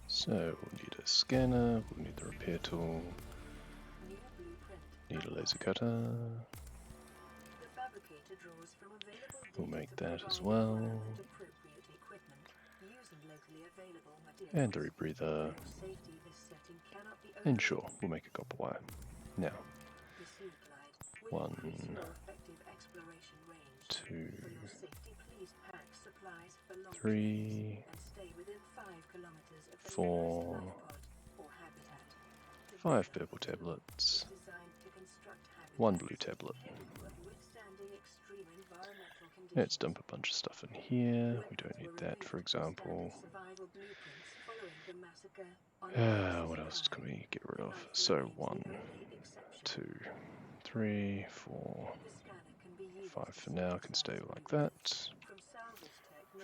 So we'll need a scanner, we'll need the repair tool, need a laser cutter. We'll make that as well. And the rebreather. And sure, we'll make a copper wire. Now, 1, 2, 3, 4, 5 purple tablets, 1 blue tablet. Let's dump a bunch of stuff in here. We don't need that, for example. What else can we get rid of? So 1, 2, 3, 4, 5 for now can stay like that.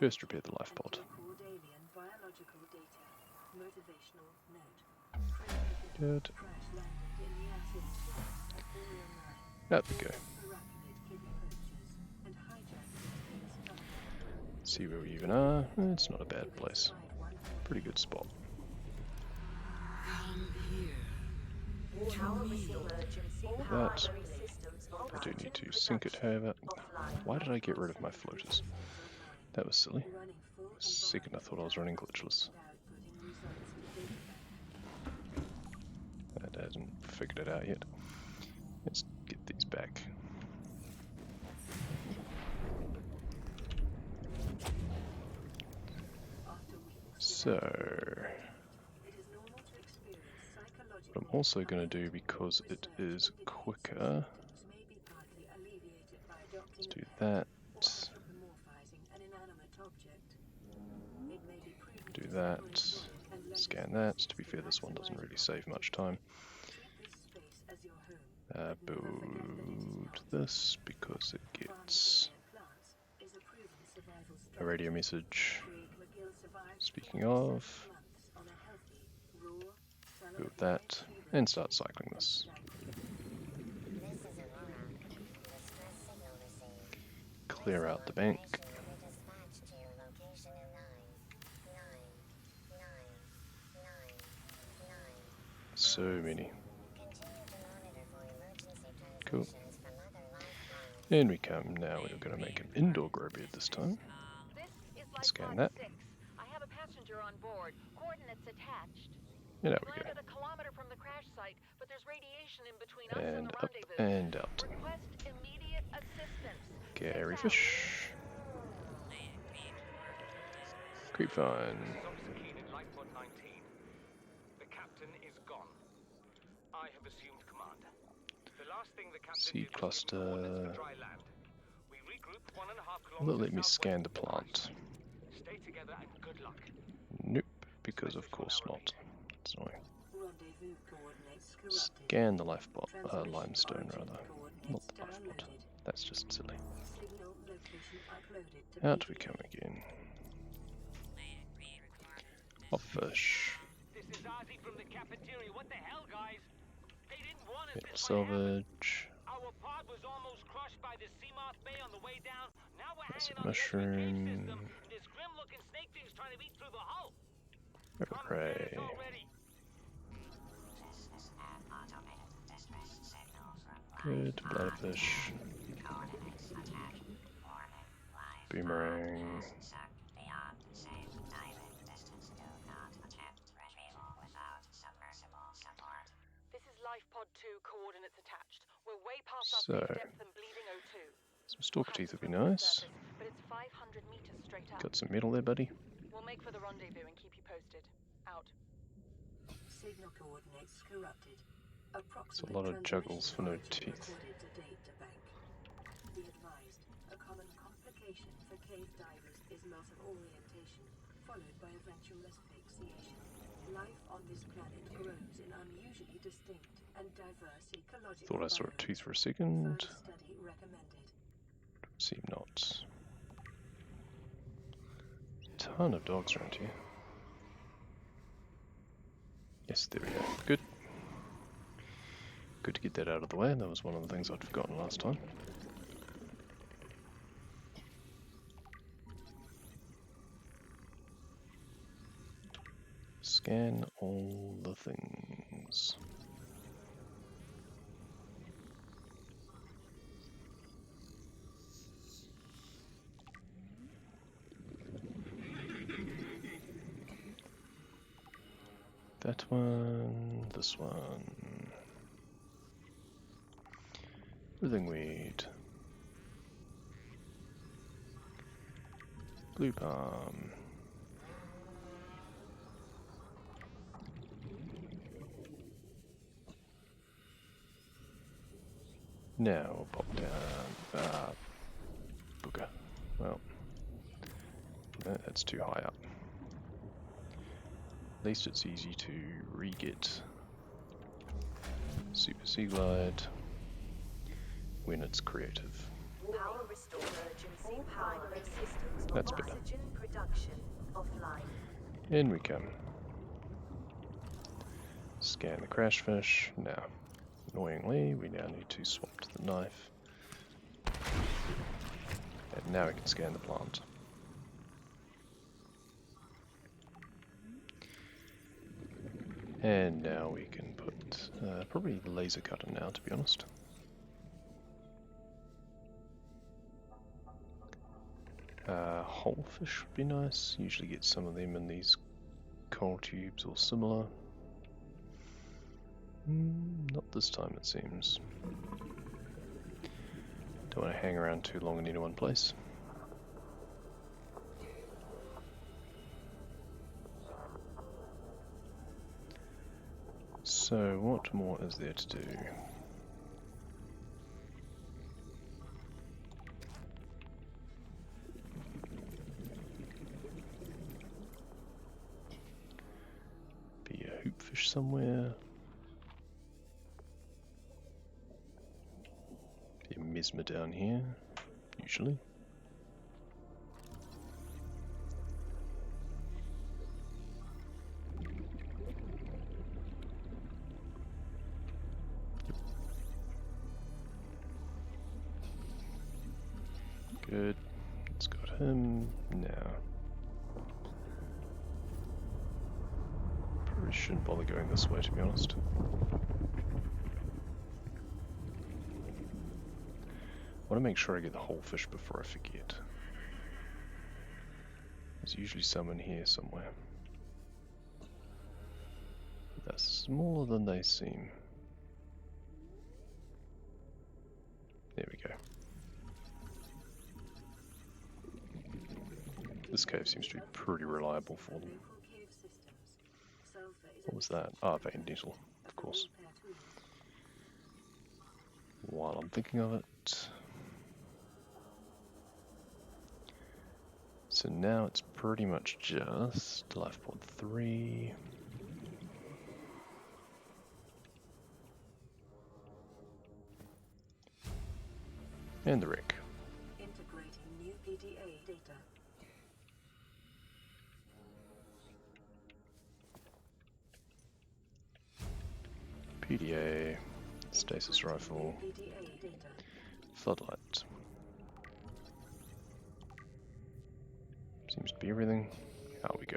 First repair the life pod. Good. There we go. See where we even are. It's not a bad place. Pretty good spot. That. I do need to sink it, however. Why did I get rid of my floaters? That was silly. Second I thought I was running glitchless. That hasn't figured it out yet. Let's get these back. So, what I'm also going to do, because it is quicker, let's do that, do that, scan that. To be fair, this one doesn't really save much time. Build this because it gets a radio message. Speaking of, build that and start cycling this. Clear out the bank. So many. Cool. And we come now, we're going to make an indoor grow bed this time. Scan that. I have a passenger on board. Coordinates attached. And there we go. A kilometer from the crash site, but there's radiation in between us And and the up rendezvous. and out. Request immediate assistance. Gary fish. Creepvine. The captain is gone. I have assumed command. The last thing the captain Seed did was give me coordinates cluster. for dry land. We regroup 1.5 Will it kilometers let me southwest scan the of plant? Stay together and good luck. Nope, because of course not. It's annoying. Scan the limestone rather. Not the life pod. That's just silly. Out we come again. Off fish. This is Ozzy from the cafeteria. What the hell, guys? They didn't want us Metal this way. salvage. Our pod was almost crushed by the Seamoth Bay on the way down. Now we're There's hanging a on the edge of the cave mushroom. system, and this grim-looking snake thing's trying to eat through the hull. Hooray. Good, bloodfish. Boomerang. This is Life Pod 2, coordinates attached. We're way past So, our safe depth and bleeding O2. some stalker teeth would be nice. But it's 500 meters straight up. Got some metal there, buddy. We'll make for the rendezvous and keep you posted. Out. Signal coordinates corrupted. It's a lot of juggles for no teeth. Be advised, a common complication for cave divers is loss of orientation, followed by eventual asphyxiation. Life on this planet grows in unusually distinct and diverse ecological Thought I saw a biomes. tooth for a second. Further study recommended. Seem not. Ton of dogs around here. Yes, there we go. Good. Good to get that out of the way. That was one of the things I'd forgotten last time. Scan all the things. That one, this one. Withing weed. Blue palm. Now we'll pop down. Booger. Well, no, that's too high up. At least it's easy to re-get Super Sea Glide when it's creative. Power restore emergency power systems of That's better. oxygen production offline. In we come. Scan the crash fish. Now, annoyingly, we now need to swap to the knife. And now we can scan the plant. And now we can put, probably the laser cutter now, to be honest. Whole fish would be nice. Usually get some of them in these coal tubes or similar. Not this time, it seems. Don't want to hang around too long in any one place. So, what more is there to do? Be a hoopfish somewhere. Be a mesmer down here, usually. Good. It's got him now. Probably shouldn't bother going this way, to be honest. I want to make sure I get the whole fish before I forget. There's usually some in here somewhere. They're smaller than they seem. There we go. This cave seems to be pretty reliable for them. What was that? Ah, vein needle, of course. While I'm thinking of it. So now it's pretty much just life pod 3. And the wreck. Integrating new PDA data. PDA, stasis rifle, PDA data. floodlight. Seems to be everything. Out we go.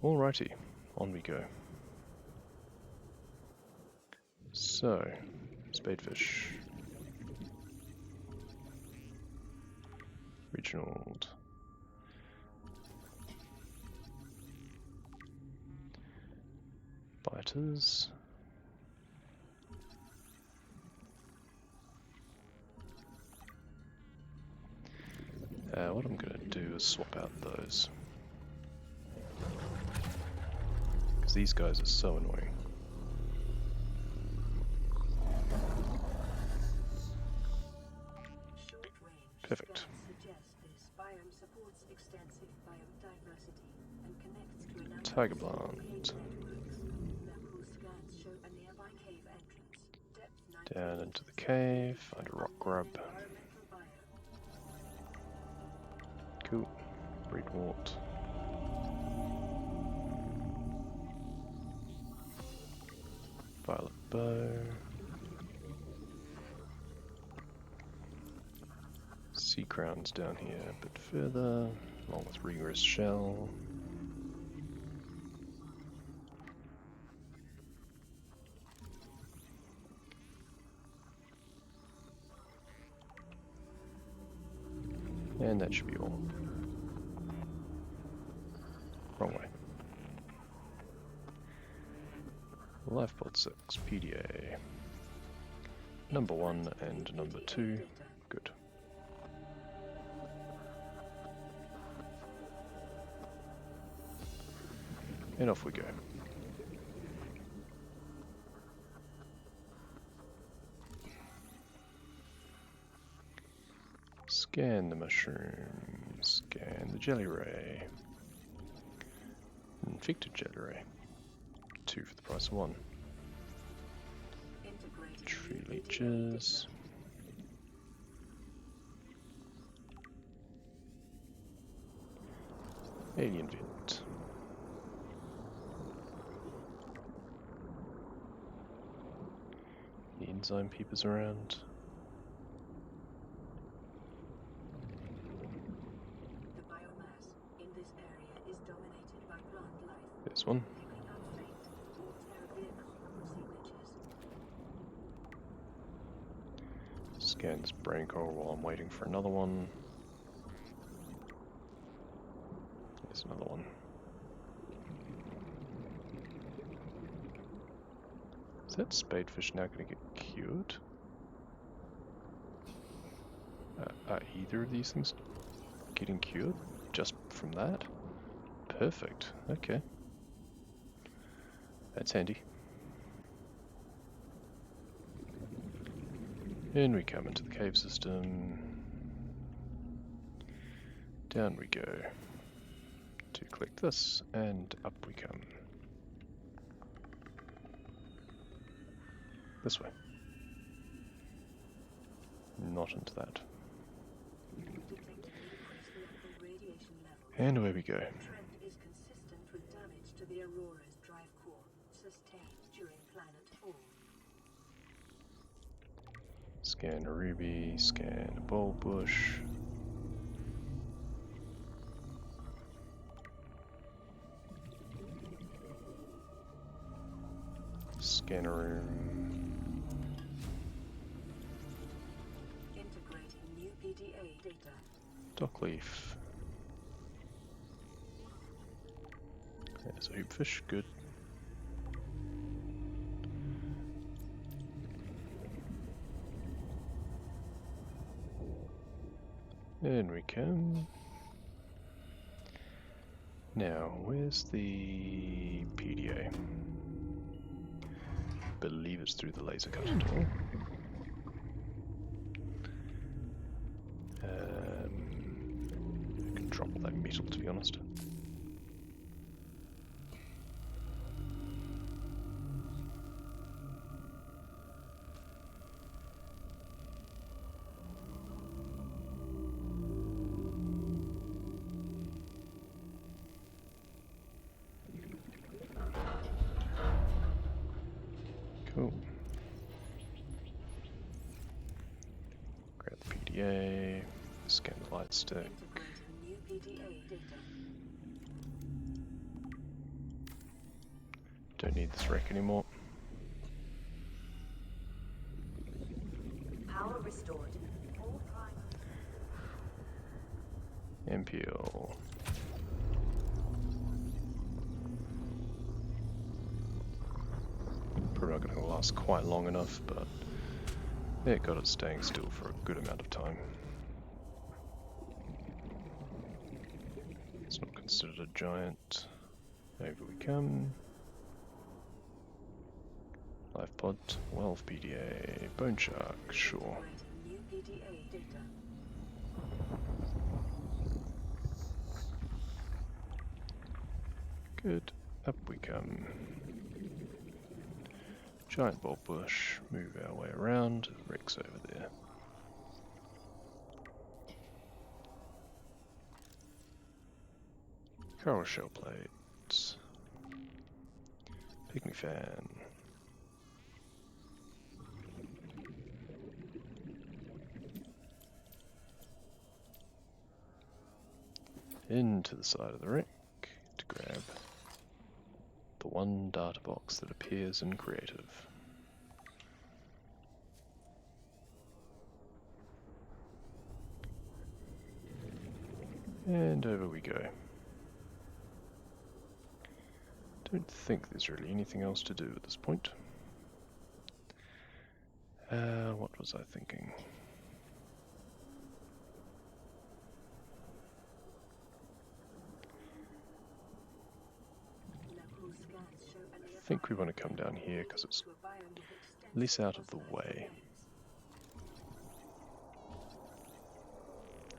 Alrighty, on we go. So, spadefish. Reginald. Biters. What I'm going to do is swap out those. Because these guys are so annoying. Perfect. Tiger plant. Down into the cave, find a rock grub. Cool. Breedwort. Violet bow. Sea crowns down here a bit further, along with regress shell. And that should be all. Wrong way. Lifepod 6, PDA. Number 1 and number 2. Good. And off we go. Scan the mushroom. Scan the jelly ray. Infected jelly ray. 2 for the price of 1. Tree leeches. Alien vent. The enzyme peepers around. The biomass in this area is dominated by plant life. There's one. Picking up faint vehicle signatures. Scan this brain coral while I'm waiting for another one. There's another one. Is that spadefish now going to get cured? Are either of these things getting cured just from that? Perfect. Okay. That's handy. In we come into the cave system. Down we go. To click this, and up we come. This way. Not into that. And away we go. The trend is consistent with damage to the Aurora's drive core, sustained during planet fall. Scan a ruby, scan a bulb bush. Scanner room. Integrating new PDA data. Dock leaf. There's a hoopfish, good. In we come. Now, where's the PDA? Believe it's through the laser cutter door. I can drop all that metal, to be honest. Cool. Grab the PDA, scan the light stick. Integrating new PDA data. Don't need this wreck anymore. Power restored. All prime. MPL. Probably not going to last quite long enough, but it got it staying still for a good amount of time. It's not considered a giant. Over we come. Life pod, 12 PDA, bone shark, sure. Integrating new PDA data. Good, up we come. Giant bulb bush, move our way around, Rick's over there. Coral shell plates. Pygmy fan. into the side of the wreck to grab the one data box that appears in creative. And over we go. Don't think there's really anything else to do at this point. What was I thinking? I think we want to come down here because it's less out of the way.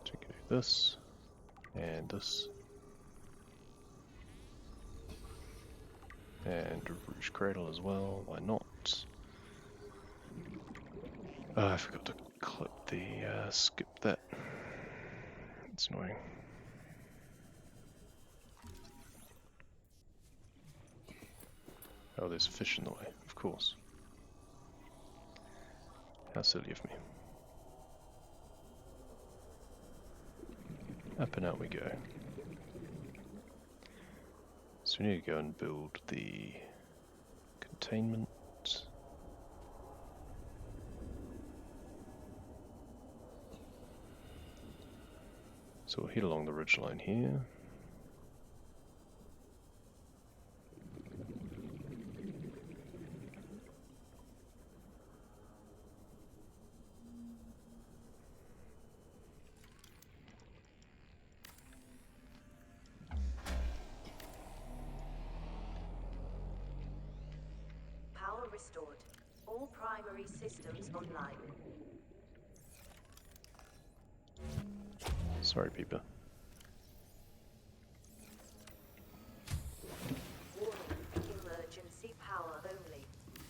So we can do this and this. And Rouge Cradle as well, why not? Oh, I forgot to clip the, skip that. It's annoying. Oh, there's a fish in the way, of course. How silly of me. Up and out we go. So we need to go and build the containment. So we'll head along the ridgeline here. Power restored. All primary systems online. Sorry, Peeper. Warning, emergency power only.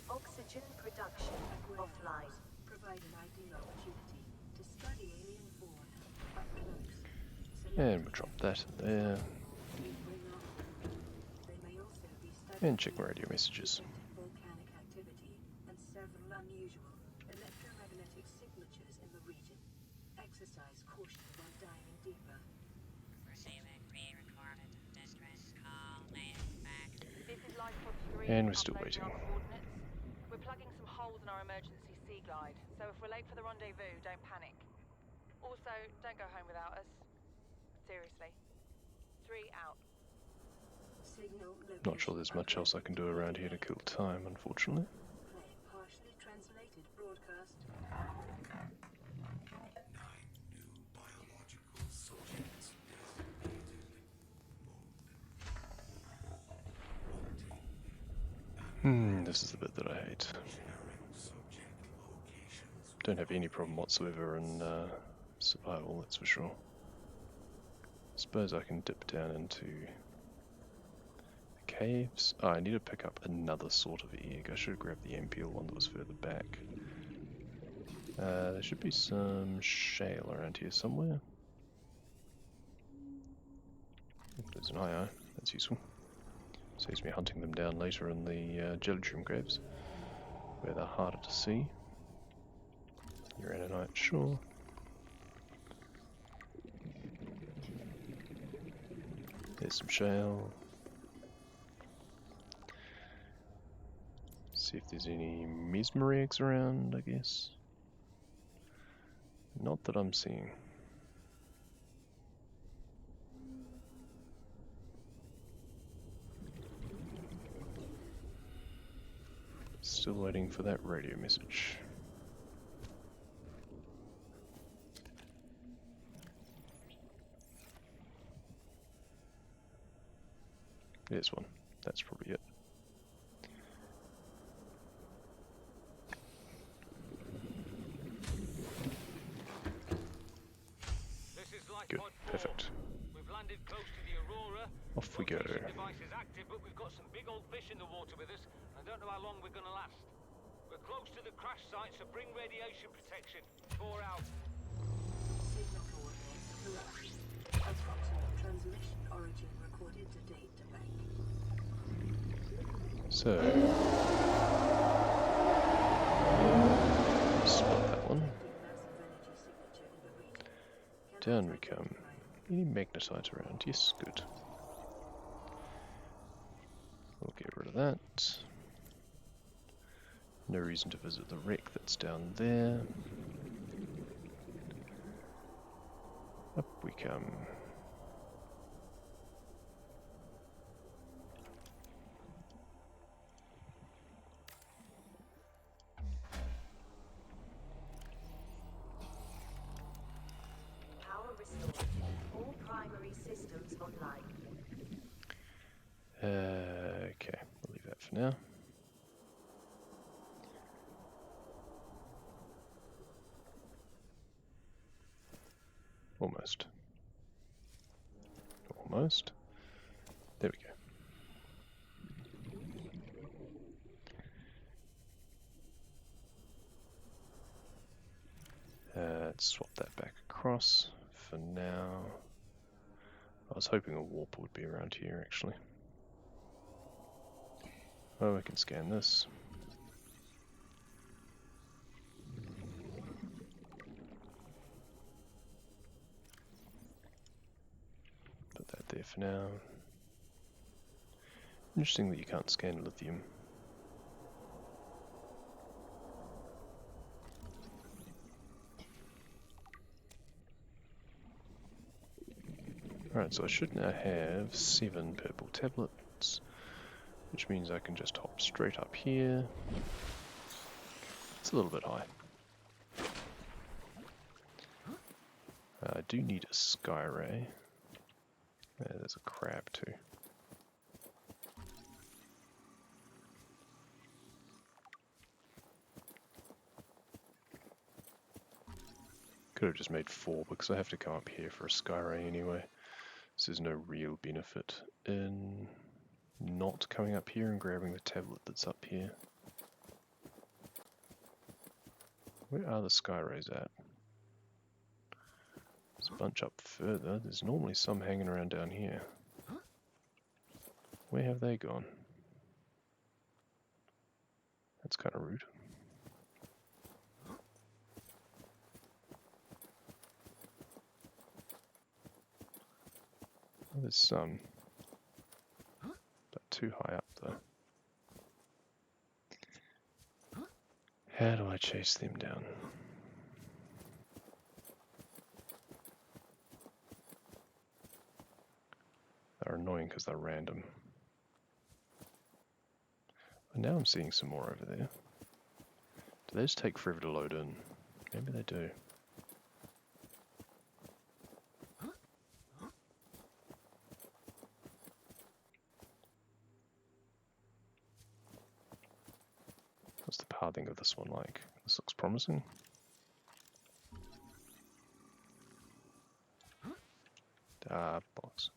Oxygen production offline. Provide an ideal opportunity to study alien fauna up close. And we'll drop that in there. They may also be studying And check my radio messages. volcanic activity and several unusual electromagnetic signatures in the region. Exercise caution while diving deeper. Receiving pre-recorded distress call made back. This is Life Pod 3. And we're still uploading waiting. our coordinates. We're plugging some holes in our emergency sea glide, so if we're late for the rendezvous, don't panic. Also, don't go home without us. Seriously. 3 out. Signal Not sure there's much else I can do around here to kill time, unfortunately. Play partially translated broadcast. 9 new biological subjects designated. This is the bit that I hate. Generic subject locations. Don't have any problem whatsoever in survival, that's for sure. Suppose I can dip down into the caves. Oh, I need to pick up another sort of egg. I should have grabbed the MPL one that was further back. There should be some shale around here somewhere. There's an eye. That's useful. Saves me hunting them down later in the Jellytrum caves, where they're harder to see. Uranite, sure. There's some shale. See if there's any mesmer eggs around, I guess. Not that I'm seeing. Still waiting for that radio message. There's one. That's probably it. This is Life Good. Pod 4. Perfect. We've landed close to the Aurora. Off we go. Location device is active, but we've got some big old fish in the water with us. I don't know how long we're gonna last. We're close to the crash site, so bring radiation protection. 4 out. Signal coordinates correct. Approximate transmission origin recorded to date to bank. So, spot that one. Massive energy signature in the region. Down we come. Any magnetite around? Yes, good. We'll get rid of that. No reason to visit the wreck that's down there. Up we come. Power restored. All primary systems online. Okay, we'll leave that for now. Almost. Almost. There we go. Let's swap that back across for now. I was hoping a warp would be around here actually. Oh, I can scan this. Put that there for now. Interesting that you can't scan lithium. Alright, so I should now have 7 purple tablets, which means I can just hop straight up here. It's a little bit high. I do need a sky ray. There's a crab too. Could have just made 4 because I have to come up here for a sky ray anyway. So there's no real benefit in not coming up here and grabbing the tablet that's up here. Where are the sky rays at? There's a bunch up further. There's normally some hanging around down here. Where have they gone? That's kind of rude. Oh, there's some. But too high up though. How do I chase them down? They're annoying because they're random. And now I'm seeing some more over there. Do they just take forever to load in? Maybe they do. What's the pathing of this one like? This looks promising. Ah, box.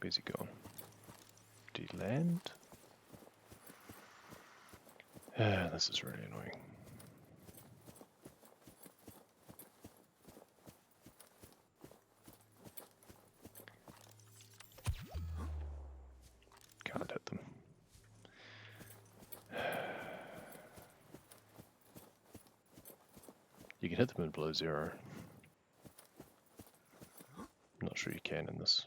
Where's he gone? Did he land? Ah, this is really annoying. Can't hit them. You can hit them in below 0. I'm not sure you can in this.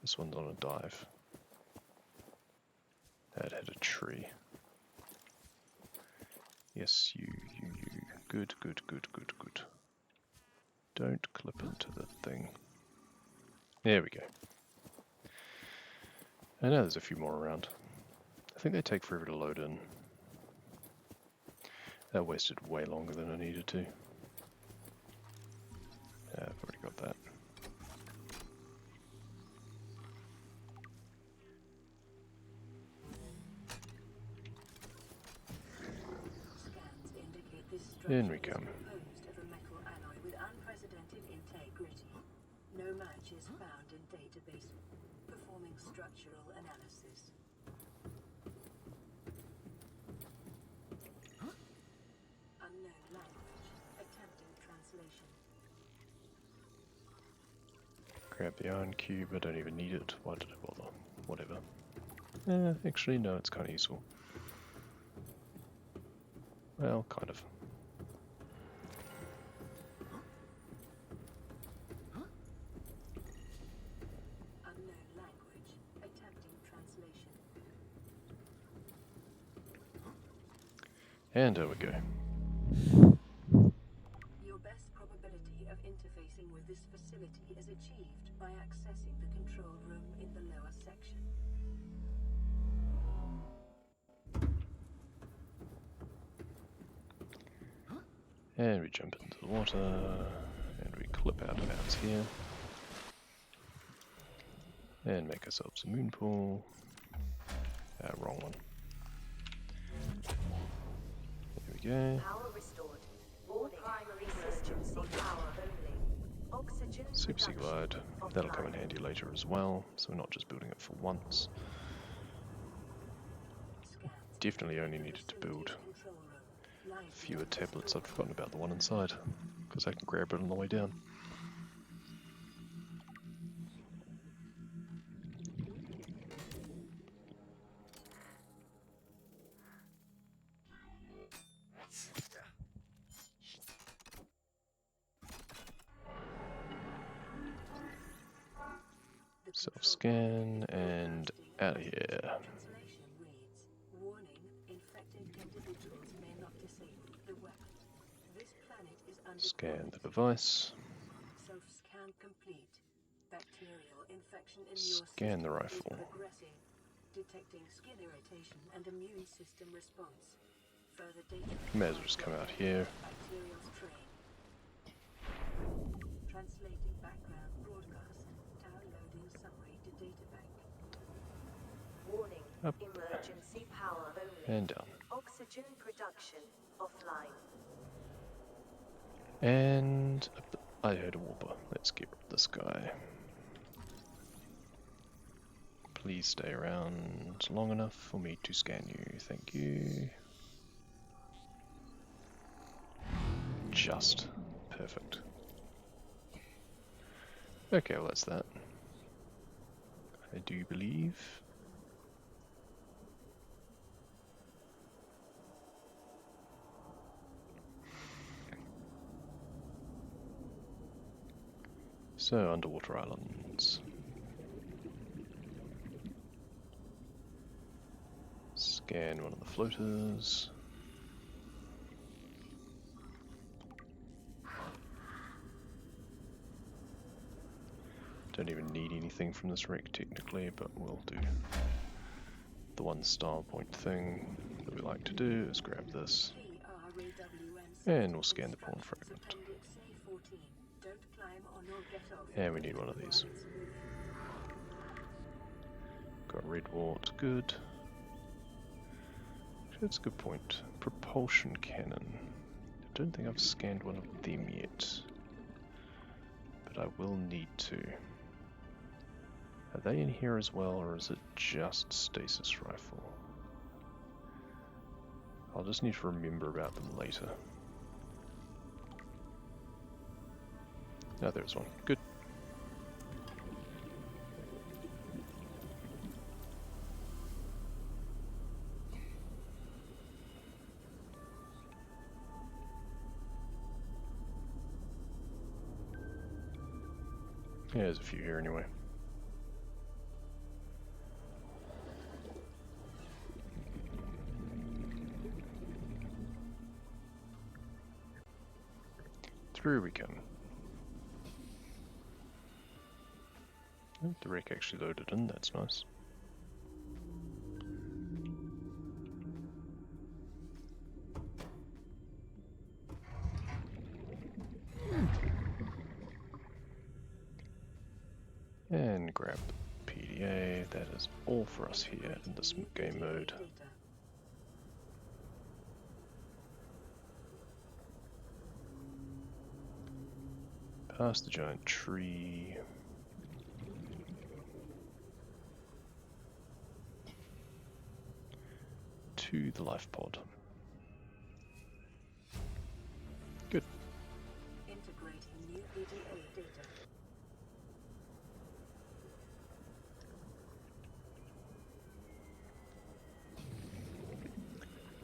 This one's on a dive. That hit a tree. Yes, you. Good. Don't clip into the thing. There we go. I know there's a few more around. I think they take forever to load in. That wasted way longer than I needed to. Yeah, I've already got that. Scans indicate this In structure we is come. composed of a metal alloy with unprecedented integrity. No match is found in database. Performing structural analysis. Unknown language. Attempting translation. Grab the iron cube, I don't even need it. Why did I bother? Whatever. Actually no, it's kind of useful. Well, kind of. And there we go. Your best probability of interfacing with this facility is achieved by accessing the control room in the lower section. And we jump into the water, and we clip out here. And make ourselves a moon pool. Wrong one. There we go. Power restored. All primary systems on power only. Oxygen Super Sea production Glide. That'll come in offline. handy later as well, so we're not just building it for once. Scans Definitely only needed to build facilities control room. Live fewer beyond tablets. I'd floor. forgotten about the one inside, because I can grab it on the way down. The Self-scan and out of here. translation reads, warning, infected individuals may not disable the weapon. This planet is under Scan the quarantine. device. Self-scan complete. Bacterial infection in Scan the your system rifle. is progressing. Detecting skin irritation and immune system response. Further data. May as well just come out here. Bacterial strain. Translating background broadcast. Downloading summary to databank. Warning. Up. Emergency power only. And down. Oxygen production offline. And up. I heard a whooper. Let's get rid of this guy. Please stay around long enough for me to scan you. Thank you. Just perfect. Okay, well that's that. I do believe. So, underwater islands. Scan one of the floaters. Don't even need anything from this wreck technically, but we'll do. The one style point thing that we like to do is grab this, and we'll scan the pawn fragment. And we need one of these. Got red wart, good. That's a good point. Propulsion cannon. I don't think I've scanned one of them yet, but I will need to. Are they in here as well, or is it just stasis rifle? I'll just need to remember about them later. Oh, there's one. Good. Yeah, there's a few here anyway. Through we come. Oh, the wreck actually loaded in, that's nice. And grab the PDA, that is all for us here in this game mode. Past the giant tree. To the life pod. Good. Integrating new PDA data.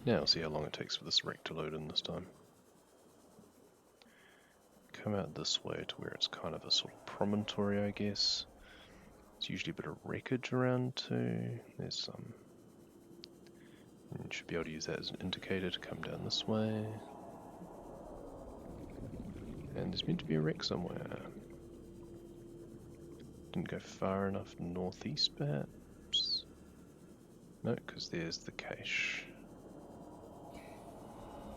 Now see how long it takes for this wreck to load in this time. Come out this way to where it's kind of a sort of promontory, I guess. There's usually a bit of wreckage around too. There's some And should be able to use that as an indicator to come down this way. And there's meant to be a wreck somewhere. Didn't go far enough northeast, perhaps? No, because there's the cache.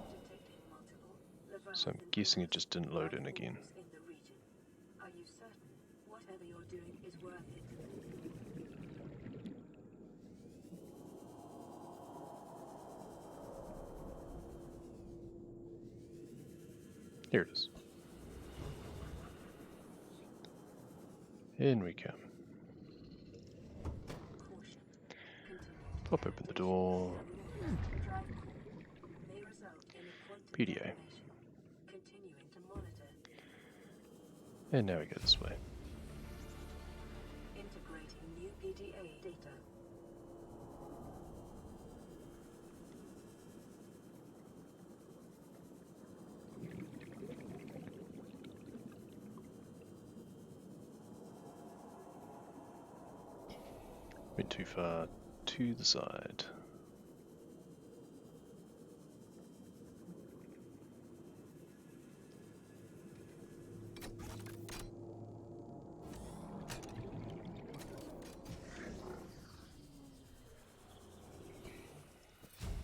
Detecting multiple So I'm Leviathan guessing it class just didn't load in life again. forms in the region. Are you certain whatever you're doing is worth it? Here it is. In we come. Caution. Pop open the door. Drive call may result in a quantum PDA. detonation. Continuing to monitor. And now we go this way. Integrating new PDA data. Went too far to the side.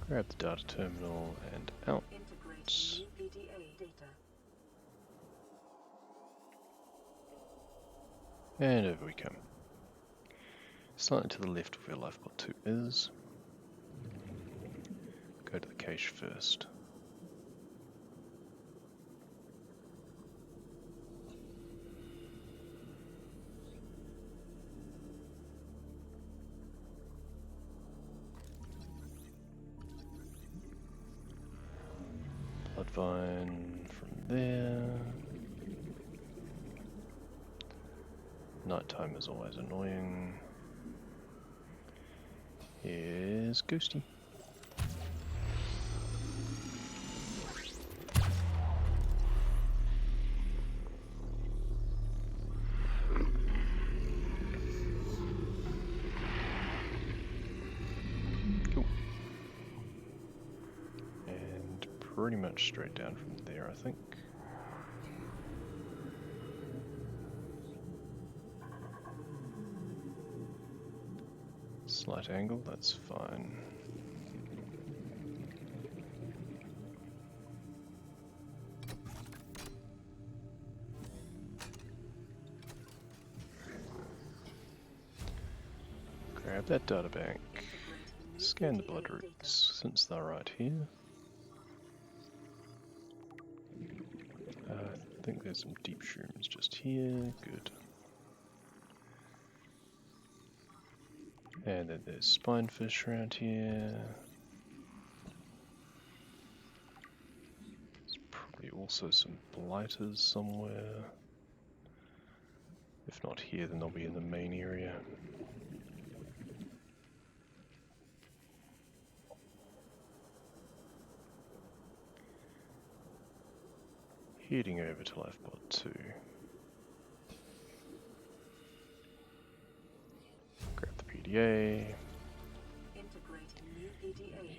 Grab the data terminal and out. Integrating new PDA data. And over we come. Slightly to the left of where lifebot 2 is. Go to the cache first. Bloodvine from there. Nighttime is always annoying. Here's Ghosty. Cool. And pretty much straight down from there, I think. Slight angle, that's fine. Grab that data bank. Scan the blood routes, since they're right here. I think there's some deep shrooms just here, good. And then there's spinefish around here. There's probably also some blighters somewhere. If not here, then they'll be in the main area. Heading over to lifebot 2. Grab the PDA.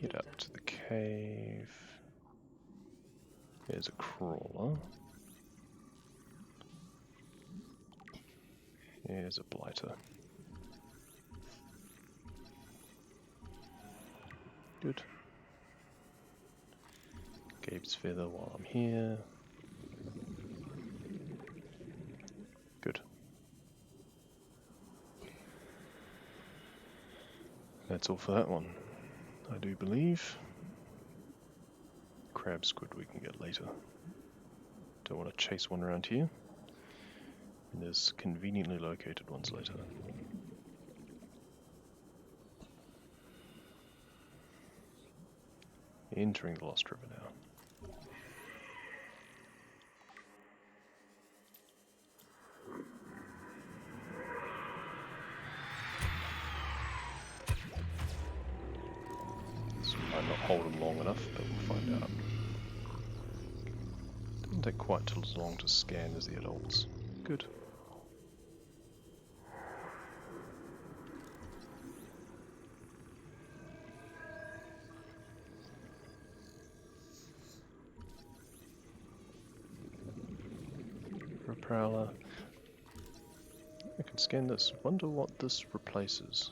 Head up to the cave. There's a crawler. There's a blighter. Good. Gabe's feather while I'm here. Good. That's all for that one, I do believe. Crab squid we can get later. Don't want to chase one around here. And there's conveniently located ones later. Entering the Lost River now. This might not hold them long enough, but we'll find out. Doesn't take quite as long to scan as the adults. Good. Prowler. I can scan this. Wonder what this replaces.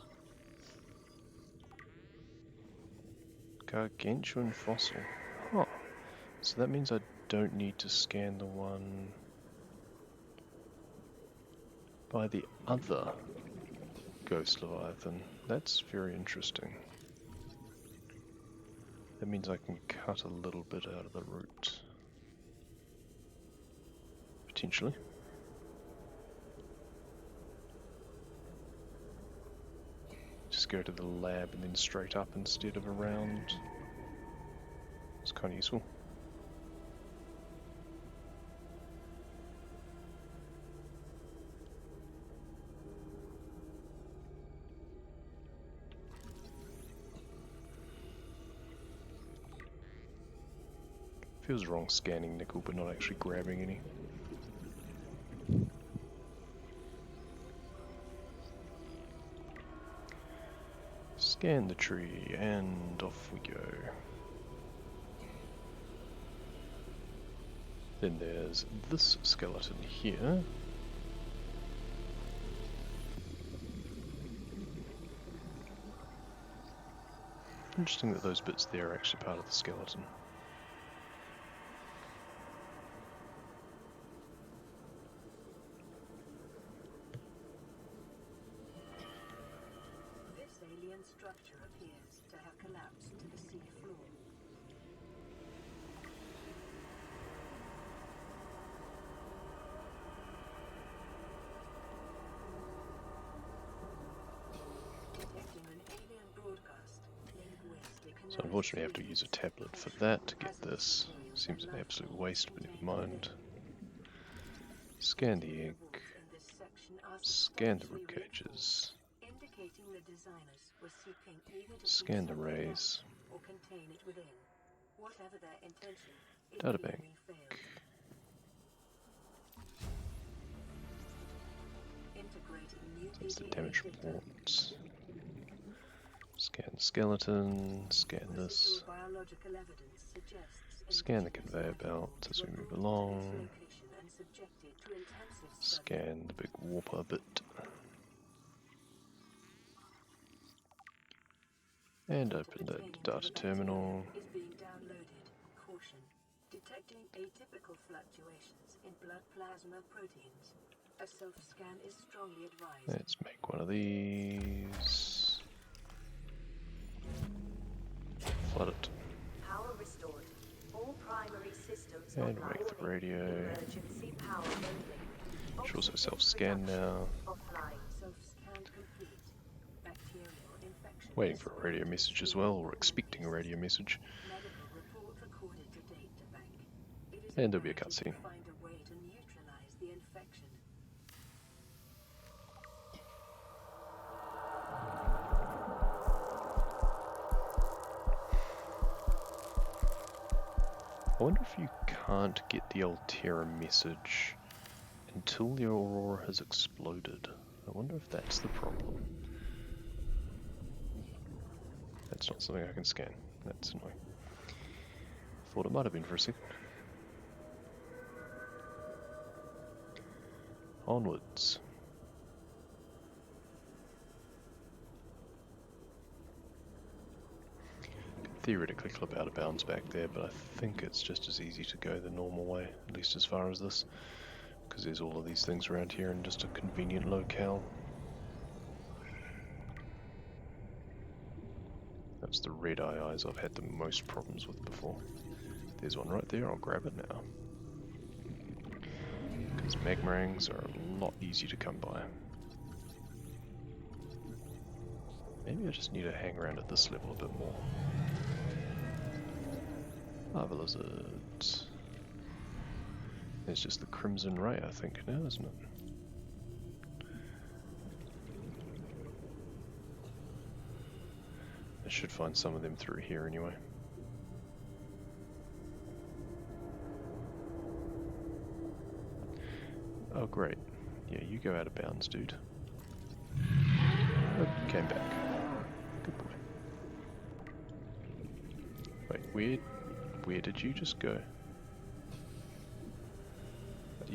Gargantuan fossil. Huh. So that means I don't need to scan the one by the other Ghost Leviathan. That's very interesting. That means I can cut a little bit out of the route. Potentially. Just go to the lab and then straight up instead of around. It's kind of useful. Feels wrong scanning nickel but not actually grabbing any. Scan the tree and off we go. Then there's this skeleton here. Interesting that those bits there are actually part of the skeleton. This alien structure appears to have collapsed to the sea floor. Detecting an alien broadcast. Linguistic So unfortunately I have to use a tablet for that to get this. Seems an absolute waste, but never mind. Scan the egg. Scan the rib cages. Indicating the designers were seeking either to Scan the rays. or contain it within. Whatever their intention, it Databank. clearly failed. Integrating new That's the PDA damage data. reports. Scan the skeleton. Scan this. Residual biological evidence suggests Scan the indigenous conveyor life belt as we were move brought to along. this location and subjected to intensive study. Scan the big warper bit. And open the data terminal. Is being downloaded. Caution. Detecting atypical fluctuations in blood plasma proteins. A self-scan is strongly advised. Let's make one of these. Flood it. Power restored. All primary systems And online. wake the radio. Emergency power only. Should also self-scan now. Offline. Self-scan complete. Bacterial infection. Waiting for a radio message as well, or expecting a radio message. Medical report recorded to data bank. It is And there'll be a imperative cutscene. to find a way to neutralize the infection. I wonder if you can't get the Altera message until the Aurora has exploded. I wonder if that's the problem. That's not something I can scan. That's annoying. Thought it might have been for a second. Onwards. Theoretically clip out of bounds back there, but I think it's just as easy to go the normal way, at least as far as this, because there's all of these things around here in just a convenient locale. That's the red eye eyes I've had the most problems with before. There's one right there, I'll grab it now. Because magmarangs are a lot easier to come by. Maybe I just need to hang around at this level a bit more. Lava lizard. There's just the crimson ray, I think, now, isn't it? I should find some of them through here anyway. Oh great. Yeah, you go out of bounds, dude. Oh, came back. Good boy. Wait, where did you just go?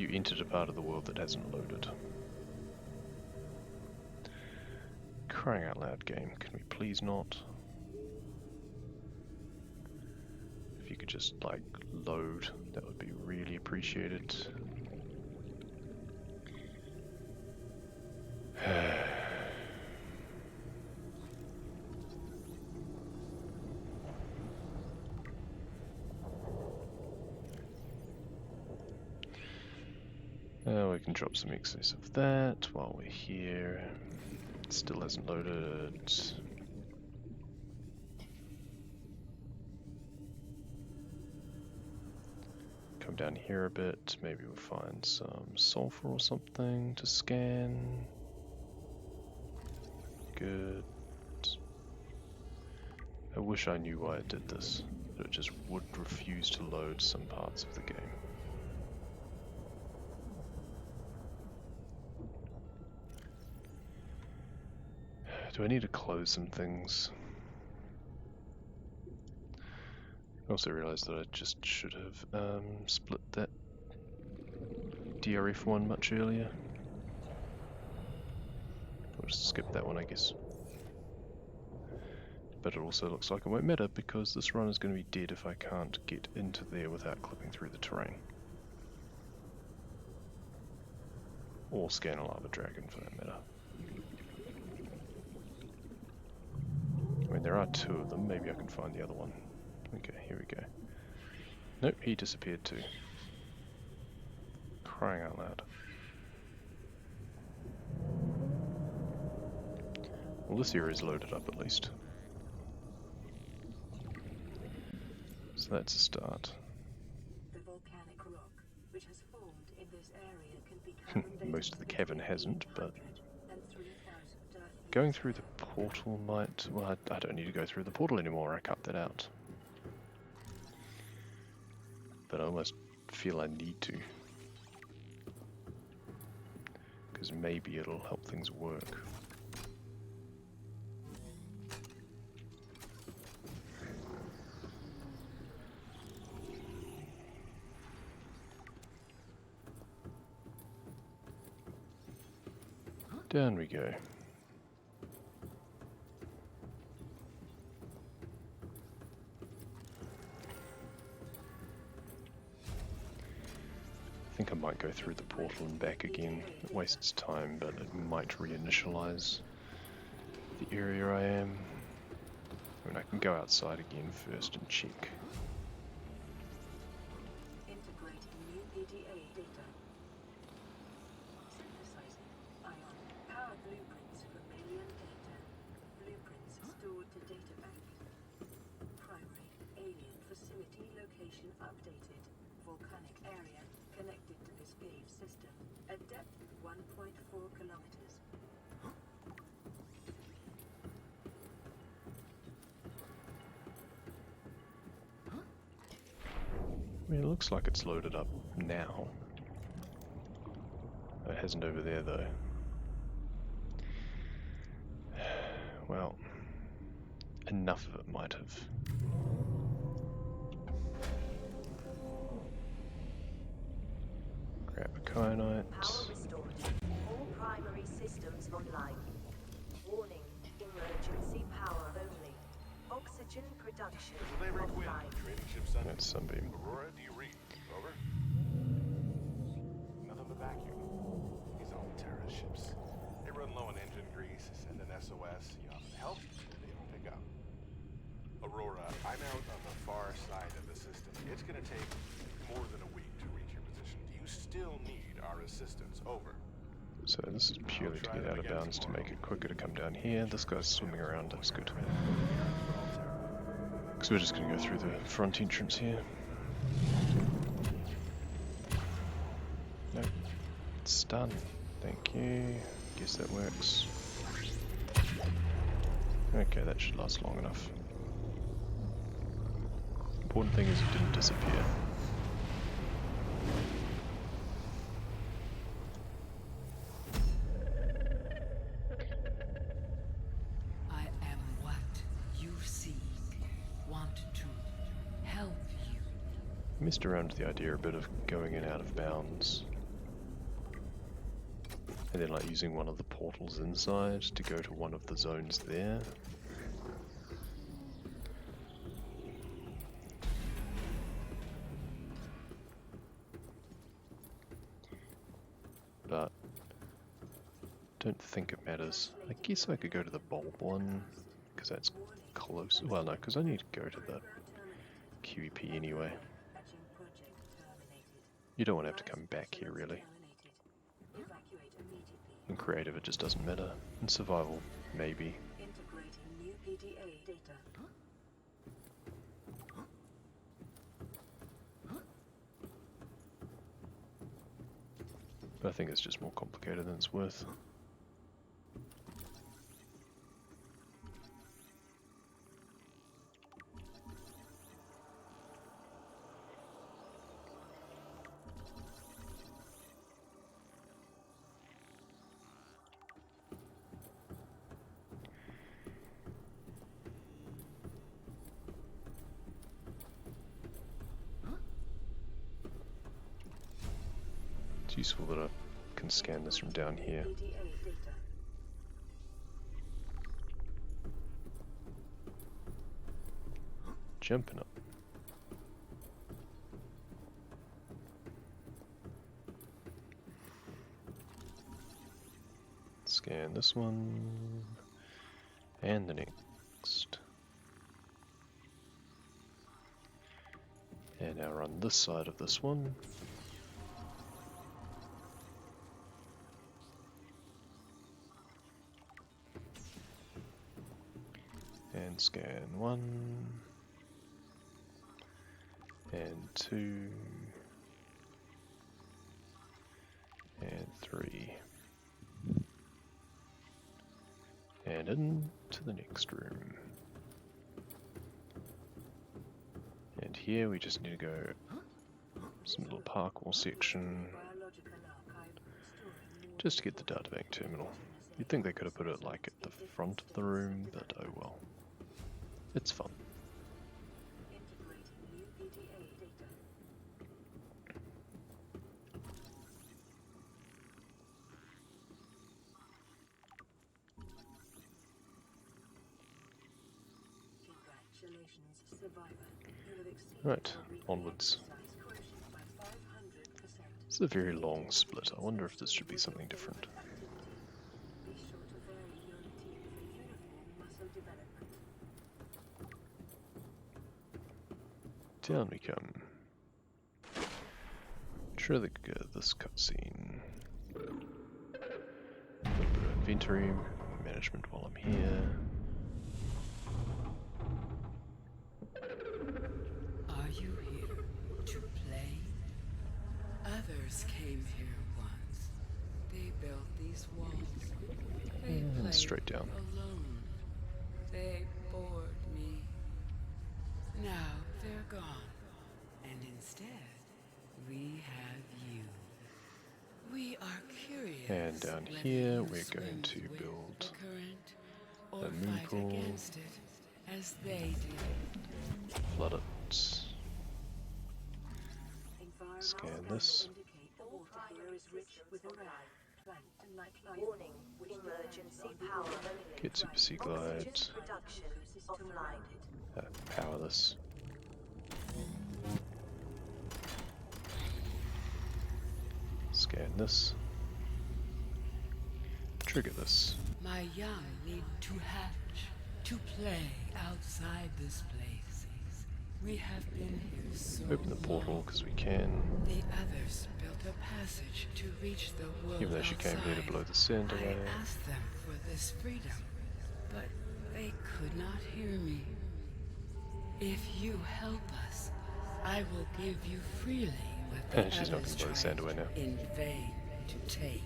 You entered a part of the world that hasn't loaded. Crying out loud, game. Can we please not? If you could just, like, load, that would be really appreciated. We can drop some excess of that while we're here. It still hasn't loaded. Come down here a bit, maybe we'll find some sulfur or something to scan. Good. I wish I knew why it did this, but it just would refuse to load some parts of the game. Do I need to close some things? I also realized that I just should have split that DRF one much earlier. I'll just skip that one, I guess. But it also looks like it won't matter because this run is going to be dead if I can't get into there without clipping through the terrain. Or scan a lava dragon for that matter. I mean, there are two of them, maybe I can find the other one. Okay, here we go. Nope, he disappeared too. Crying out loud. Well, this area is loaded up at least. So that's a start. The volcanic rock, which has formed in this area, can be carbon Most of the cavern hasn't, but 3,000 Earth going through the portal might... Well, I don't need to go through the portal anymore, I cut that out. But I almost feel I need to. Because maybe it'll help things work. Down we go. I think I might go through the portal and back again. It wastes time, but it might reinitialize the area I am. I mean, I can go outside again first and check. integrating new PDA data. Synthesizing ion power blueprints for alien data. Blueprints stored to data bank. Primary alien facility location updated. Volcanic area connected to this cave system. A depth 1.4 kilometers. I mean, it looks like it's loaded up now. It hasn't over there though. Well, enough of it might have. Grab a kyanite. Power restored. All primary systems online. Warning. Emergency power only. Oxygen production offline. Trading ship Sun. That's Sunbeam. Aurora, do you read? Over. Nothing but vacuum. These Altera ships. They run low on engine grease, send an SOS, you offer help, they don't pick up. Aurora, I'm out on the far side of the system. It's gonna take more than a week to reach your position. Do you still need our assistance? Over. So this is purely to get out of bounds to make it quicker to come down here. This guy's swimming around, that's good. So we're just going to go through the front entrance here. Nope. It's done. Thank you. Guess that works. Okay, that should last long enough. Important thing is it didn't disappear. I am what you seek. Want to help you. Messed around with the idea a bit of going in out of bounds. And then like using one of the portals inside to go to one of the zones there. But don't think it matters. I guess I could go to the bulb one, because that's close. Well, no, because I need to go to the QEP anyway. You don't want to have to come back here, really. In creative, it just doesn't matter. In survival, maybe. Integrating new PDA data. But I think it's just more complicated than it's worth. It's useful that I can scan this from down here. Jumping up. Scan this one and the next. And now run this side of this one. And scan 1 and 2 and 3 and into the next room. And here we just need to go some little parkour section just to get the data bank terminal. You'd think they could have put it like at the front of the room, but oh well. It's fun. Right, onwards. This is a very long split. I wonder if this should be something different. Down we come. Trigger this cutscene. A little bit of inventory management while I'm here. Are you here to play? Others came here once. They built these walls. They played straight down. alone. They bored me. Now they're gone. And instead, we have you. We are curious. And down whether here, you we're going swim to with build the current or a moon fight pool. against it as they did. Flood it. Scan this. Warning, emergency power only. Get Super Sea Glide. Production offline. Power this. Scan this. Trigger this. My young need to hatch, to play outside this place. We have been here so Open the portal long. because we can. The others built a passage to reach the world Even though she came here to outside. blow the sand away. I asked them for this freedom, but they could not hear me. If you help us, I will give you freely what the She's not others gonna blow the sand tried away now. in vain to take.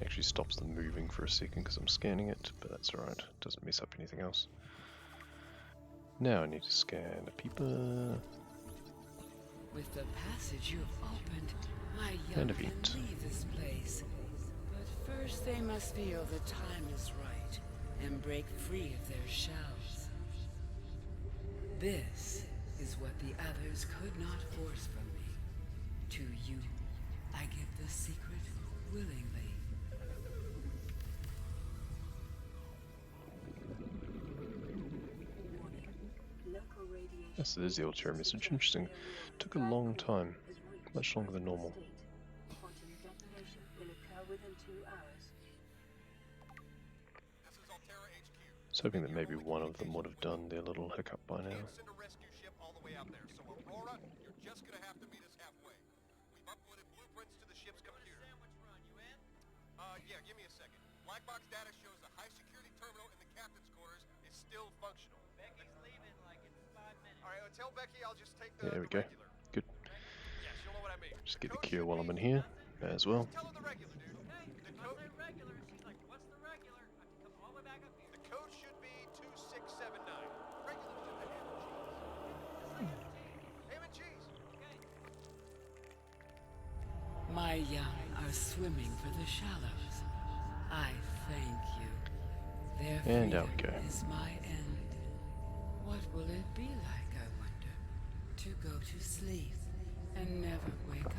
Actually stops them moving for a second because I'm scanning it, but that's alright. Doesn't mess up anything else. Now I need to scan a peeper. With the passage you've opened, my And young a can vent. leave this place. But first they must feel the time is right and break free of their shells. This is what the others could not force from me. To you, I give the secret willingly. Warning. Local radiation. Yes, there's the Altera message. Interesting. Took a long time. Much longer than normal. Quantum detonation will occur within 2 hours. This is Altera HQ. I was hoping that maybe one of them would have done their little hiccup by now. Can't send a rescue ship all the way out there, so Aurora, you're just gonna have to meet us halfway. We've uploaded blueprints to the ship's computer. Yeah, give me a second. Black box data shows the high security terminal in the captain's quarters is still functional. Becky's leaving like in 5 minutes. Alright, tell Becky I'll just take the, There we go. regular. Good. Yeah, she'll know what I mean. Just get the cure while I'm in here. May as well. Tell her the regular, dude. The code regular. She's like, what's the regular? I have to come all the way back up here. The code should be 2679. Regular's just a ham and cheese. Ham and cheese. Okay. My young are swimming for the shallows. I thank you. Their And freedom out we go. is my end. What will it be like, I wonder, to go to sleep and never wake up?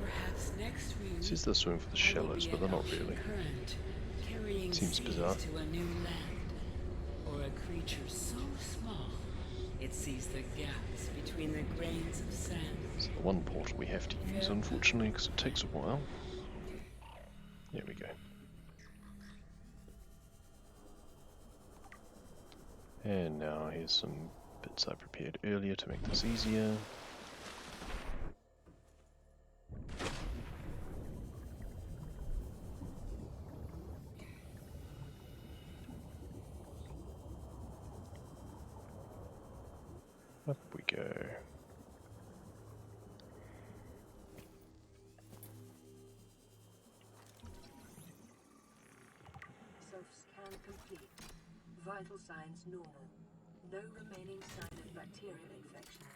Perhaps next It says they're swimming for the shallows, but they're not really. Current, carrying Seems seeds bizarre. to a new land, or a creature so small it sees the gaps between the grains of sand. It's the one portal we have to use, unfortunately, because it takes a while. There we go. And now here's some bits I prepared earlier to make this easier. Up we go. Self-scan complete. Vital signs normal. No remaining sign of bacterial infection.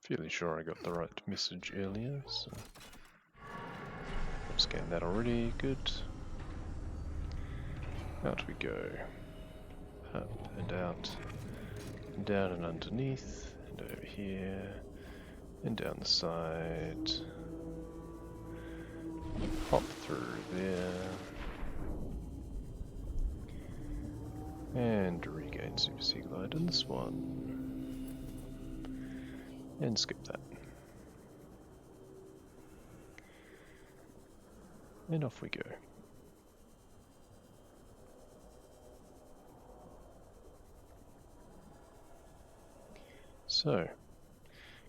Fairly sure I got the right message earlier, so I've scanned that already. Good. Out we go. Up and out, and down and underneath, and over here, and down the side. Hop through there. And regain Super Sea Glide in this one. And skip that. And off we go. So,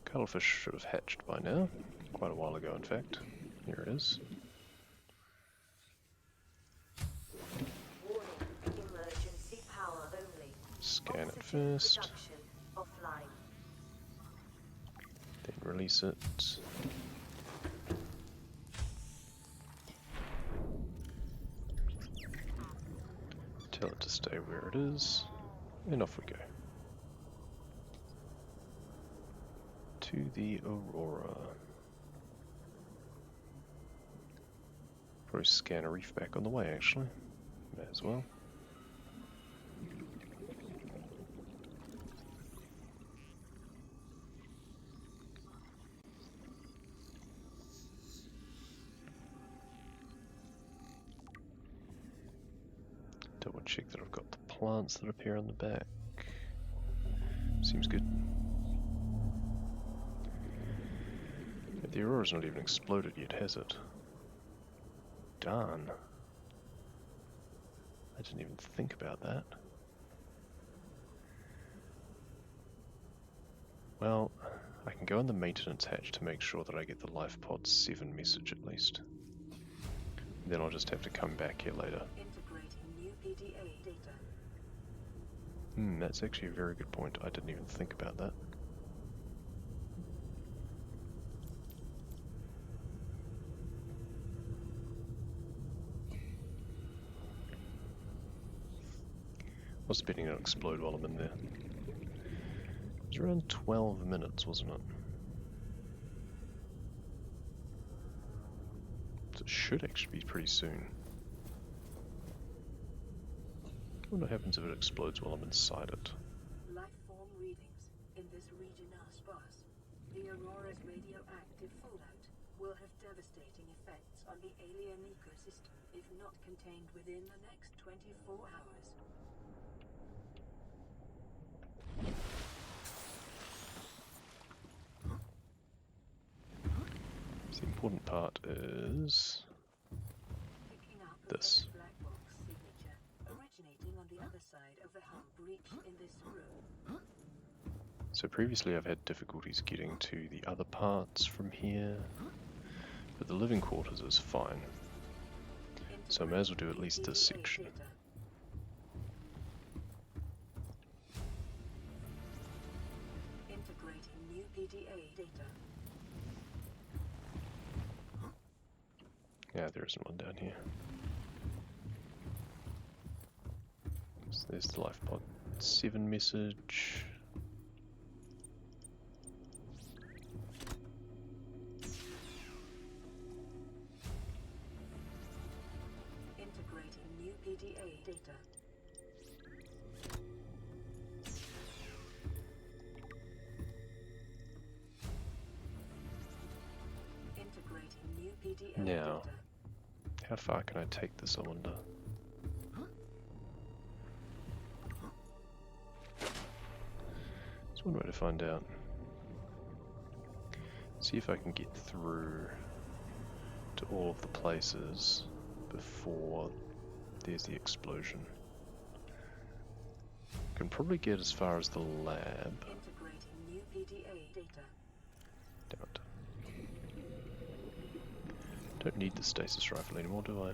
cuttlefish should have hatched by now. Quite a while ago, in fact. Here it is. Warning. Emergency power only. Scan it Oxygen first, production offline. then release it. Tell it to stay where it is, and off we go. To the Aurora. Probably scan a reef back on the way, actually. May as well. Double check that I've got the plants that appear on the back. Seems good. But the Aurora's not even exploded yet, has it? Darn. I didn't even think about that. Well, I can go in the maintenance hatch to make sure that I get the life pod 7 message at least. Then I'll just have to come back here later. Integrating new PDA data. That's actually a very good point. I didn't even think about that. I was betting it'll explode while I'm in there. It was around 12 minutes, wasn't it? So it should actually be pretty soon. wonder what happens if it explodes while I'm inside it. Life form readings in this region are sparse. The Aurora's radioactive fallout will have devastating effects on the alien ecosystem if not contained within the next 24 hours. So the important part is Picking up this. a black box signature originating on the other side of the hull breach in this room. So previously I've had difficulties getting to the other parts from here, but the living quarters is fine. So I may as well do at least this section. Integrating new PDA data. Yeah, there isn't one down here. So there's the LifePod 7 message. Integrating new PDA data. Integrating new PDA Now, data. how far can I take this, I wonder? There's one way to find out. See if I can get through to all of the places before there's the explosion. Can probably get as far as the lab. Integrating new PDA data. Damn it. Don't need the stasis rifle anymore, do I?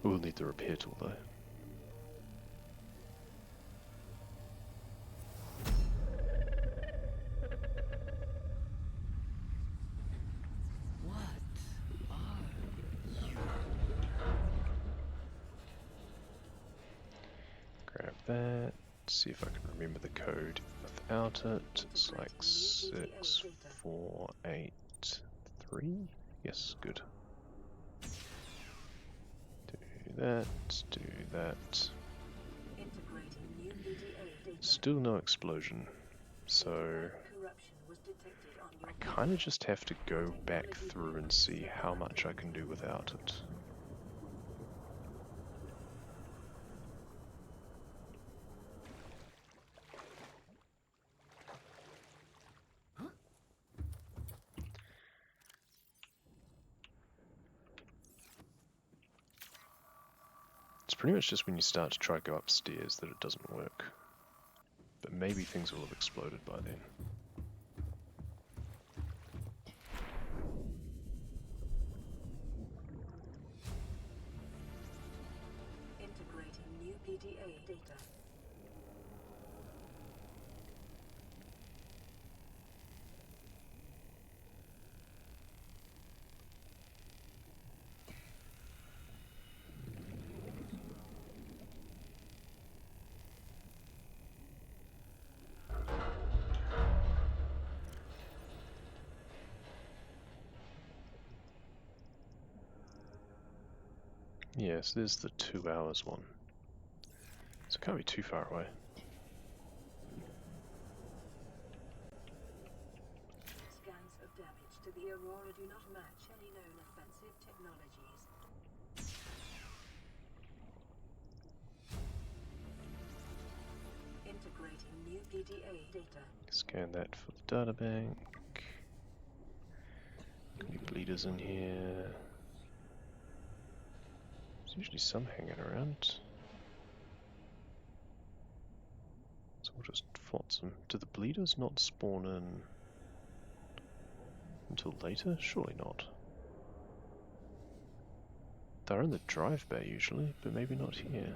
We'll need the repair tool though. What are you? Grab that. See if I can remember the code without it. It's like 6483. Yes, good. Do that, do that. Integrating new PDA data. Still no explosion. So Corruption was detected on your I kind of just have to go back through and see how much I can do without it. It's pretty much just when you start to try to go upstairs that it doesn't work. But maybe things will have exploded by then. integrating new PDA data. Yes, there's the 2 hours one. So it can't be too far away. Scans of damage to the Aurora do not match any known offensive technologies. Integrating new PDA data. Scan that for the data bank. Any bleeders in here? There's usually some hanging around. So we'll just float them. Do the bleeders not spawn in until later? Surely not. They're in the drive bay usually, but maybe not here.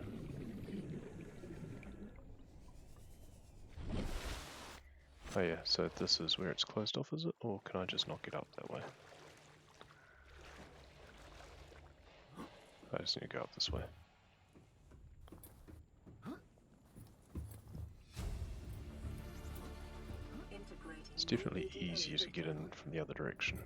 Oh yeah, so this is where it's closed off, is it? Or can I just knock it up that way? I just need to go up this way. It's definitely easier to get in from the other direction.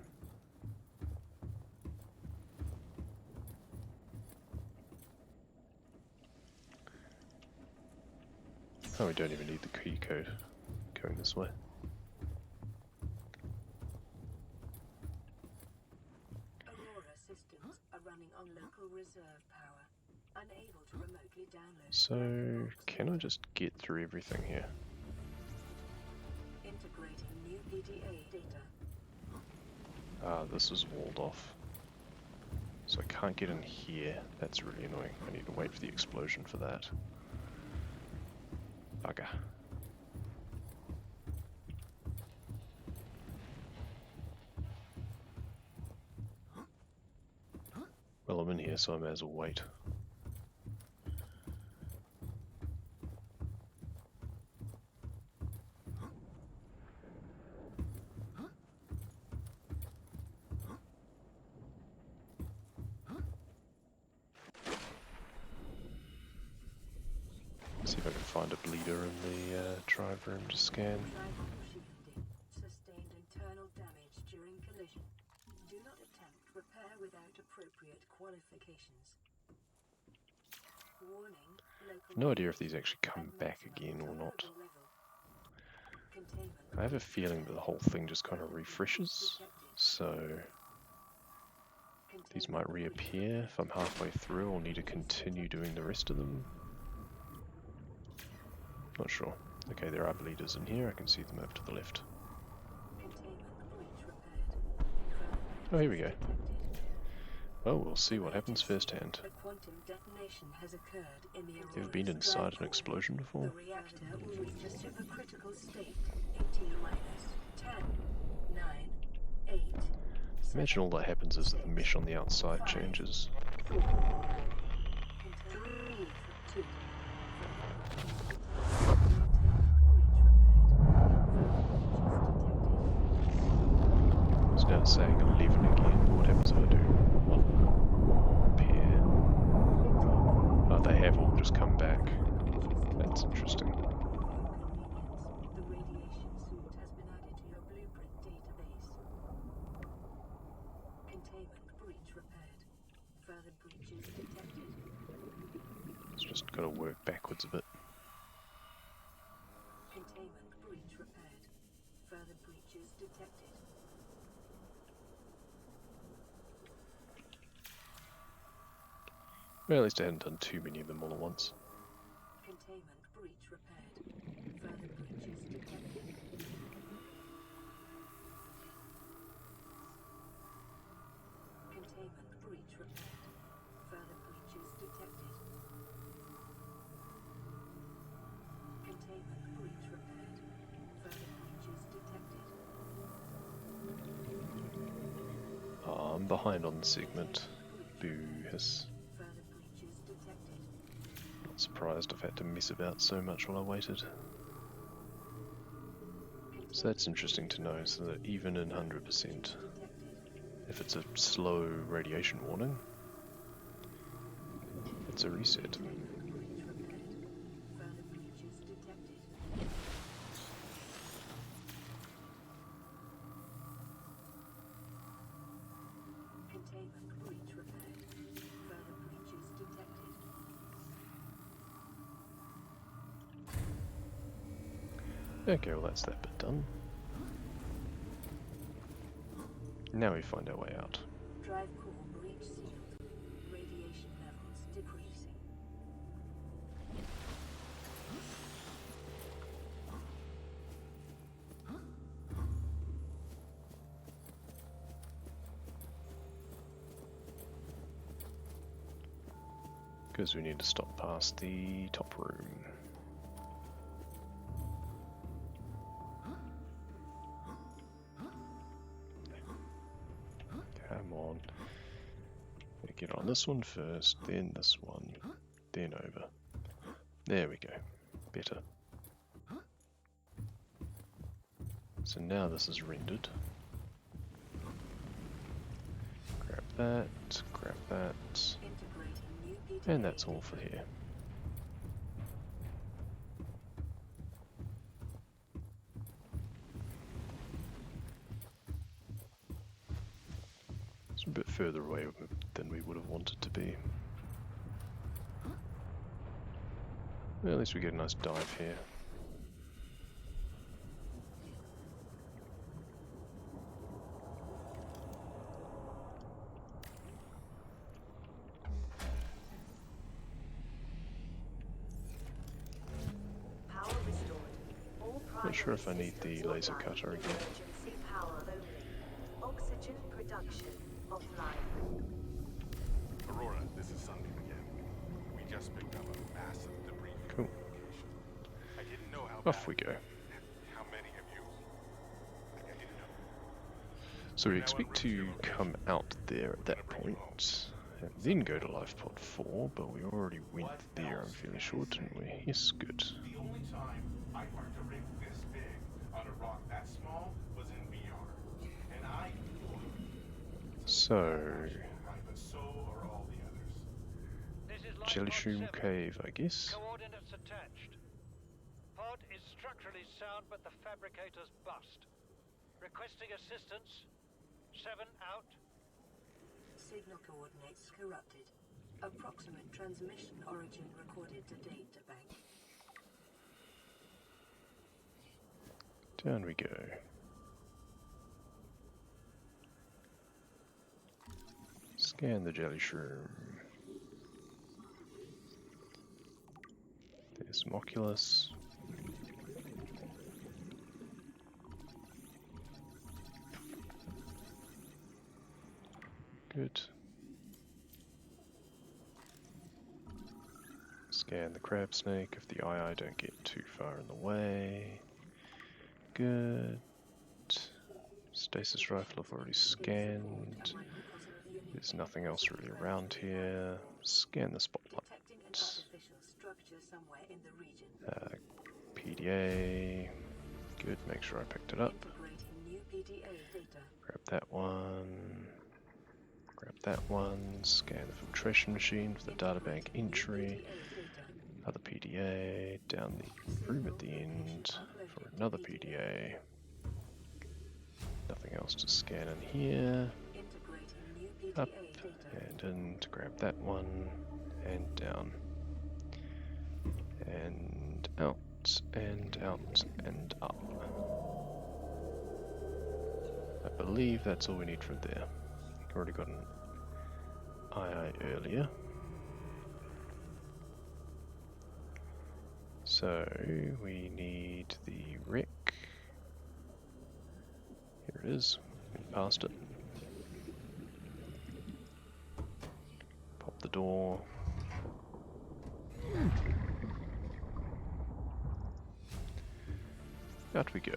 Oh, we don't even need the key code going this way. Aurora systems are running on local reserve power, unable to remotely download. So, can I just get through everything here? Integrating new PDA data. Ah, this is walled off. So I can't get in here. That's really annoying. I need to wait for the explosion for that. Bugger. Well, I'm in here, so I may as well wait. See if I can find a bleeder in the drive room to scan. Shielding. Sustained internal damage during collision. Do not attempt repair without appropriate qualifications. Warning. Local No idea if these actually come back again or not. I have a feeling that the whole thing just kind of refreshes, so these might reappear if I'm halfway through. I'll need to continue doing the rest of them. Not sure. Okay, there are bleeders in here. I can see them over to the left. Oh, here we go. Well, we'll see what happens firsthand. A quantum detonation has occurred in the You ever been inside an explosion before? The reactor will reach a supercritical state in T-10, 9, 8, Imagine all that happens is that the mesh on the outside changes. 4, 3, 2. It's now saying 11 again. What happens if I do 1 pair? Oh, they have all just come back. That's interesting. The radiation suit has been added to your blueprint database. Containment breach repaired. Further breaches detected. It's just got to work backwards a bit. Containment breach repaired. Further breaches detected. Well, at least I hadn't done too many of them all at once. Containment breach repaired. Further breaches detected. Containment breach repaired. Further breaches detected. Containment breach repaired. Further breaches detected. Oh, I'm behind on the segment. Boo, hiss. Further breaches detected. Not surprised I've had to mess about so much while I waited. So that's interesting to know, so that even in 100%, if it's a slow radiation warning, it's a reset. Further breaches detected. Containment breach repaired. Further breaches detected. Okay, well that's that bit done. Now we find our way out. Drive core breach sealed. Radiation levels decreasing. Because we need to stop past the top room. Come on. Gonna get on this one first, then this one, then over. There we go. Better. So now this is rendered. Grab that, grab that, Integrating new PDA and that's all for here. It's a bit further away than we would have wanted to be. Well, at least we get a nice dive here. Power restored. All Not sure if I primary need the systems laser online. cutter again. Emergency power only. Oxygen production offline. Aurora, this is Sunbeam again. We just picked up a massive debris field Cool. location. I didn't know how Off bad we go. how many of you. I didn't know. So we Now expect on to route to your come location. out there at We're that gonna bring you home. point, and then go to life pod 4, but we already went there, I'm fairly sure, didn't we? Yes, good. The only time I parked a rig this big on a rock that small was in VR. And I So, right, but so are all the others. This is Life Jelly Pod Shroom 7. Cave, I guess. Coordinates attached. Pod is structurally sound, but the fabricator's bust. Requesting assistance. 7 out. Signal coordinates corrupted. Approximate transmission origin recorded to data bank. Down we go. Scan the Jelly Shroom. There's some Oculus. Good. Scan the crab snake if the II don't get too far in the way. Good. Stasis rifle I've already scanned. There's nothing else really around here. Scan the spotlight. Detecting an artificial structure somewhere in the region. PDA. Good, make sure I picked it up. Integrating new PDA data. Grab that one. Grab that one. Scan the filtration machine for the databank entry. Other PDA. Down the room at the end for another PDA. Nothing else to scan in here. Up and in to grab that one. And down. And out. And out. And up. I believe that's all we need from there. Already got an II earlier. So we need the wreck. Here it is. Been past it. Pop the door. Out we go.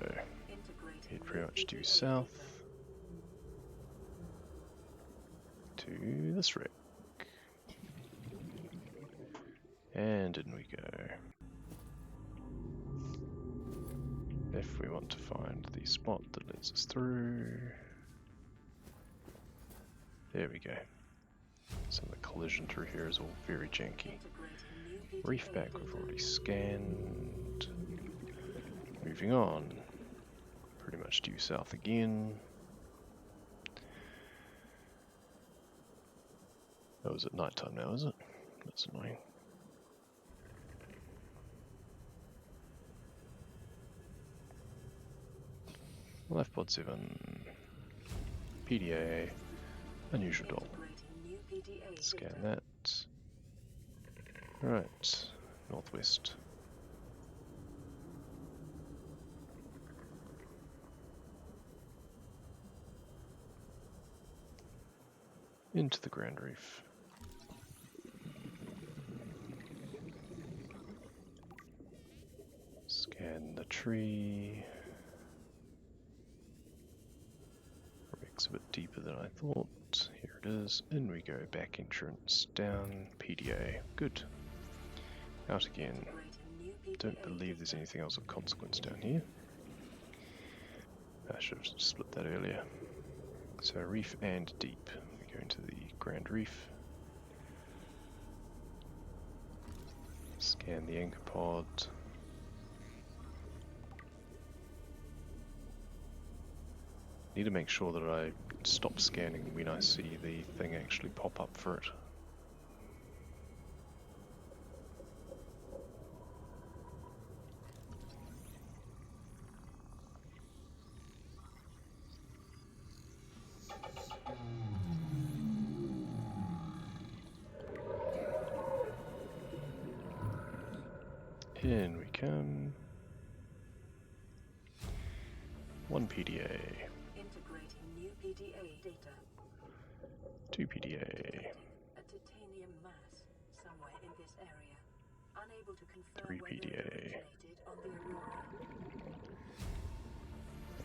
Head pretty much due south to this wreck. And in we go. If we want to find the spot that leads us through. There we go. So the collision through here is all very janky. Reef back we've already scanned. Moving on. Pretty much due south again. Oh, is it nighttime now, is it? That's annoying. Life pod 7. PDA. Unusual doll. Scan that. Right. Northwest. Into the Grand Reef. Scan the tree. Wreck's a bit deeper than I thought. Here it is. In we go. Back entrance. Down. PDA. Good. Out again. Don't believe there's anything else of consequence down here. I should have split that earlier. So reef and deep. We go into the Grand Reef. Scan the anchor pod. Need to make sure that I stop scanning when I see the thing actually pop up for it. In we come. 1 PDA. Integrating new PDA data. 2 PDA. Detecting a titanium mass somewhere in this area. Unable to confirm 3 whether it PDA. originated on the Aurora.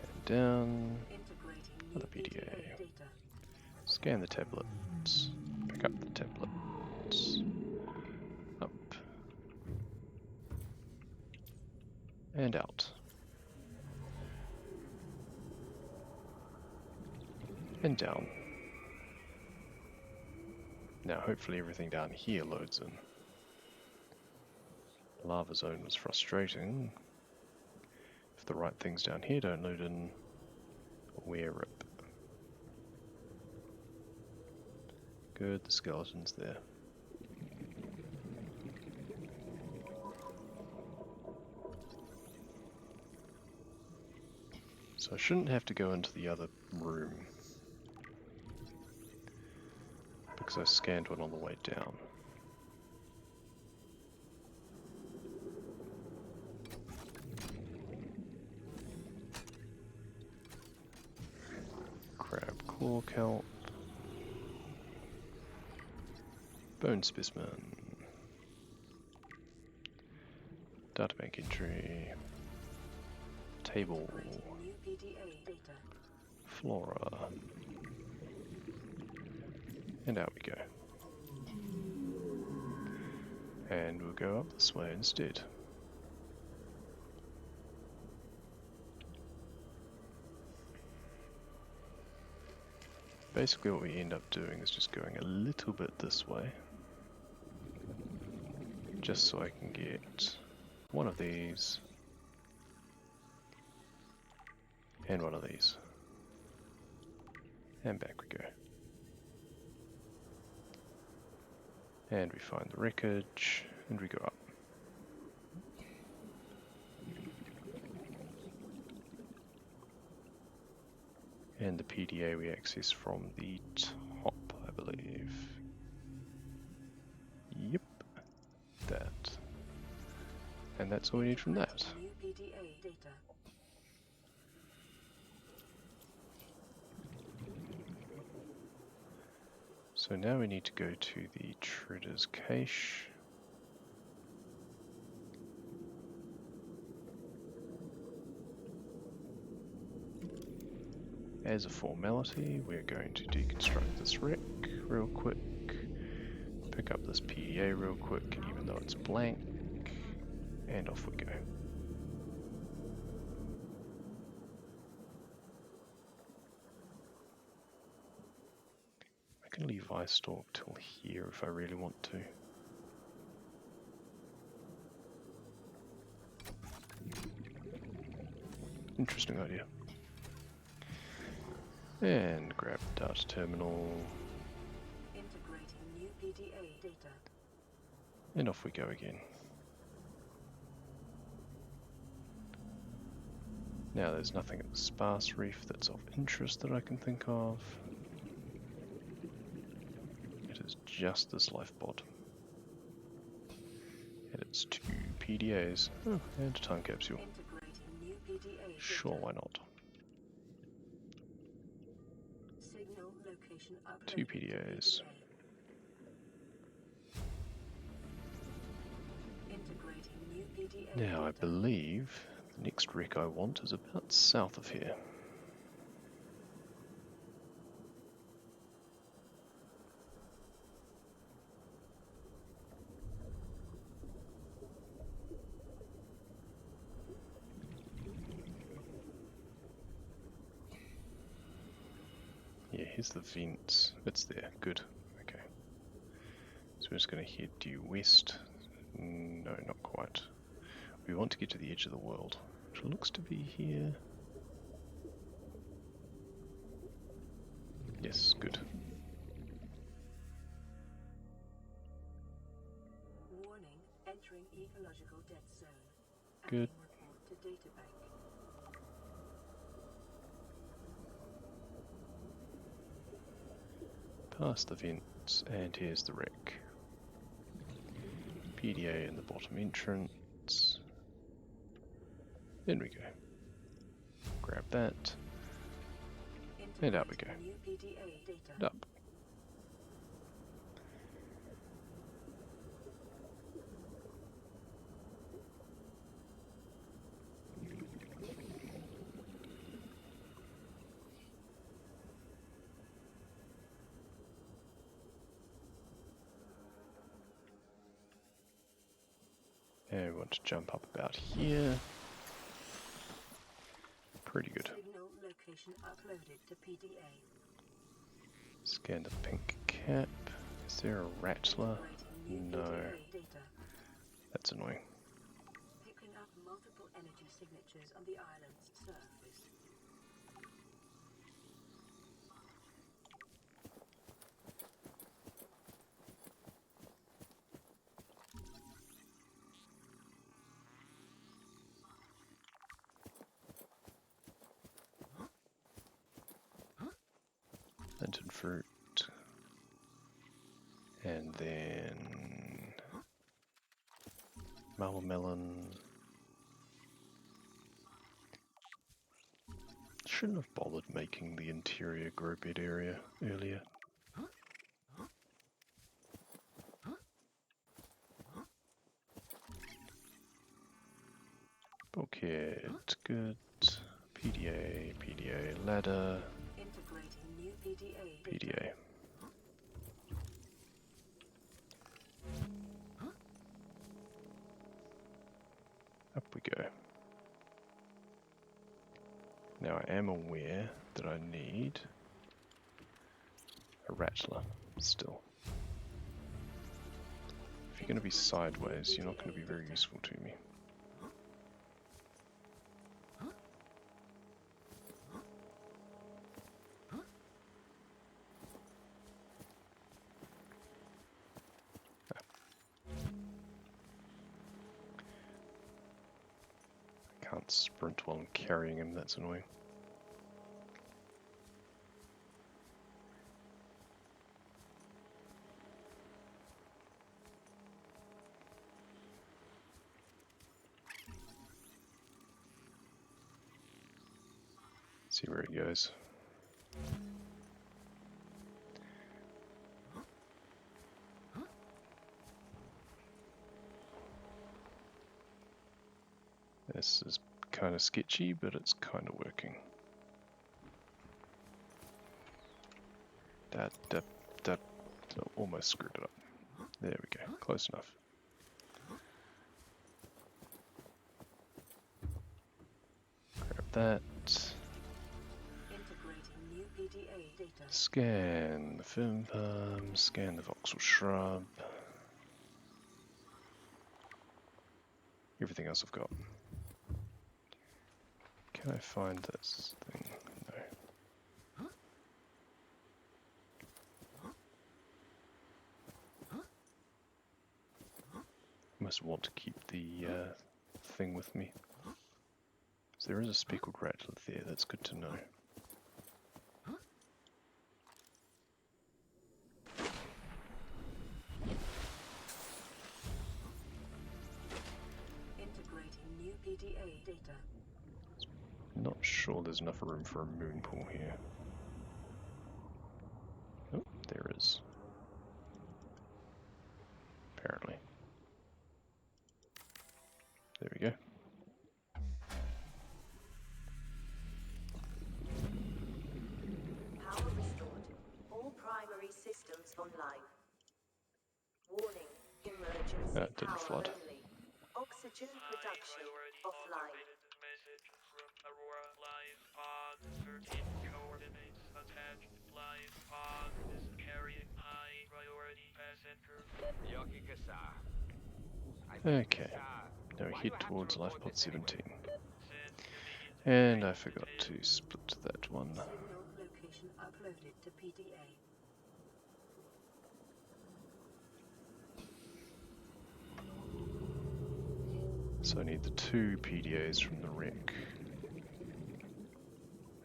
And down. Integrating new Another PDA. data. Scan the tablets. Pick up the tablets. Up. And out. And down. Now hopefully everything down here loads in. Lava zone was frustrating. If the right things down here don't load in, we're rip. Good, the skeleton's there. So I shouldn't have to go into the other room, because I scanned one on the way down. Crab claw kelp. Bone specimen. Databank entry. Table. New PDA data. Flora. And out we go. And we'll go up this way instead. Basically what we end up doing is just going a little bit this way. Just so I can get one of these. And one of these. And back we go. And we find the wreckage, and we go up. And the PDA we access from the top, I believe. Yep, that. And that's all we need from that. New PDA data. So now we need to go to the trader's cache. As a formality, we're going to deconstruct this wreck real quick, pick up this PDA real quick, even though it's blank, and off we go. I can leave iStalk till here if I really want to. Interesting idea. And grab the data terminal. Integrating new PDA data. And off we go again. Now there's nothing at the sparse reef that's of interest that I can think of. It is just this lifebot. And it's 2 PDAs. Oh, and a time capsule. Integrating new PDA data. Sure, why not? Signal location uploaded 2 to PDAs. Integrating new PDA Now I data. believe the next wreck I want is about south of here. Yeah, here's the vents. It's there. Good. Okay. So we're just going to head due west. No, not quite. We want to get to the edge of the world, which looks to be here. Yes, good. Warning, entering ecological dead zone. Good. Adding report to databank. Past the vents, and here's the wreck. PDA in the bottom entrance. In we go. Grab that. And out we go. New PDA data. And up. And we want to jump up about here. Pretty good. Signal location uploaded to PDA. Scan the pink cap. Is there a rattler? Integrating new No. PDA data. That's annoying. Picking up multiple energy signatures on the island's surface. Lantern fruit. And then marble melon. Shouldn't have bothered making the interior grow bed area earlier. Bulkhead, good. PDA, ladder, Integrating new PDA data. PDA. Up we go. Now I am aware that I need a rattler still. If you're going to be sideways, you're not going to be very useful to me. I can't sprint while I'm carrying him, that's annoying. See where he goes. This is kind of sketchy, but it's kind of working. That almost screwed it up. There we go, close enough. Grab that. Integrating new PDA data. Scan the fern palm, scan the voxel shrub. Everything else I've got. Can I find this thing? No. Must want to keep the thing with me. So there is a speckled rattler there, that's good to know. Integrating new PDA data. Not sure there's enough room for a moon pool here. Oh, there is. Apparently. There we go. Power restored. All primary systems online. Warning. Emergency It didn't power flood. only. Oxygen production offline. Message from Aurora Live Pod. Certain coordinates attached. Live Pod is carrying high priority passenger. Okay. Now we head towards lifepod 17. And I forgot to split that one. Signal location uploaded to PDA. So I need the 2 PDAs from the wreck.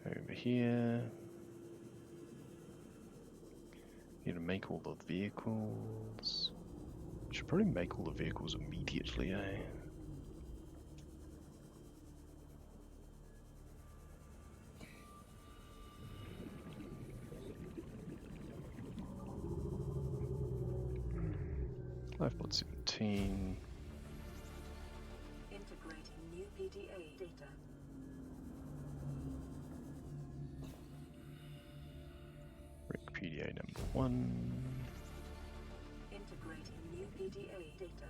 Over here. Need to make all the vehicles. Should probably make all the vehicles immediately, eh? Lifeblood 17. Integrating new PDA data. Rick PDA number 1. Integrating new PDA data.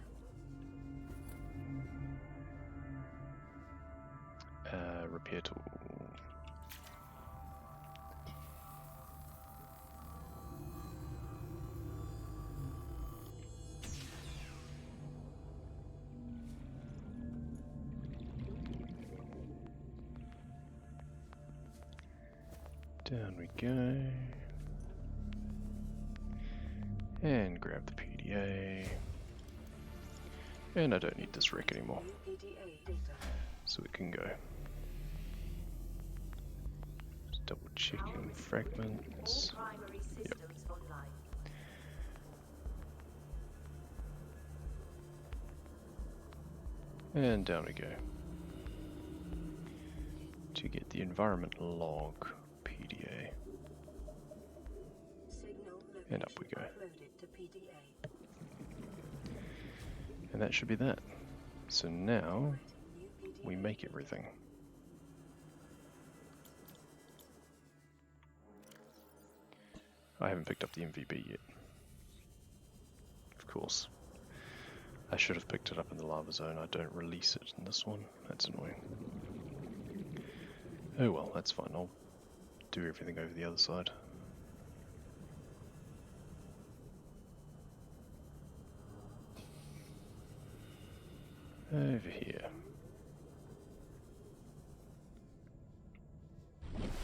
Repair tool. Down we go. And grab the PDA. And I don't need this wreck anymore. New PDA data. So it can go. Just double checking fragments. All primary systems online. And down we go. To get the environment log PDA. Signal And up we go. uploaded to PDA. And that should be that. So now New PDA. we make everything. I haven't picked up the MVB yet. Of course. I should have picked it up in the lava zone. I don't release it in this one. That's annoying. Oh well, that's fine. I'll do everything over the other side. Over here.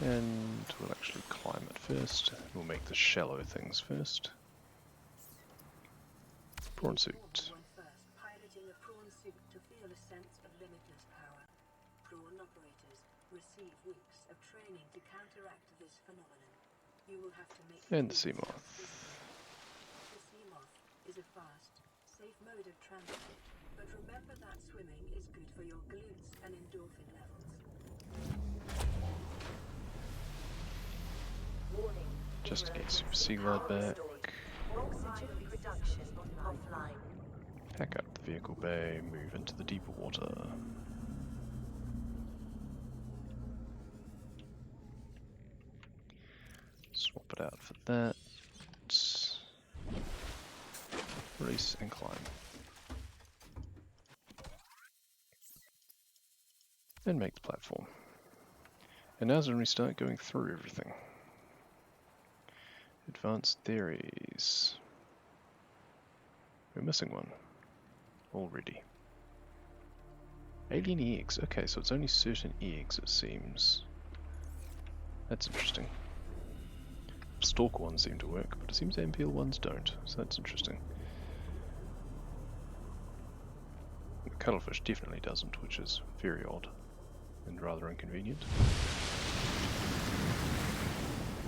And we'll actually climb it first. We'll make the shallow things first. Prawn suit. One first, piloting a prawn suit to feel a sense of limitless power. Prawn operators receive weeks of training to counteract this phenomenon. You will have to make And the use sea of moth. this. The sea moth is a fast, safe mode of transport, but remember that swimming is good for your glutes and endorphin levels. Warning. Just to get Emergency Super Sea Glide power back. restored. Oxygen production offline. Pack up the vehicle bay, move into the deeper water. Swap it out for that. Release and climb. And make the platform. And now's when we start going through everything. Advanced theories. We're missing one. Already. Alien eggs. Okay, so it's only certain eggs, it seems. That's interesting. Stalker ones seem to work, but it seems MPL ones don't, so that's interesting. The cuttlefish definitely doesn't, which is very odd and rather inconvenient.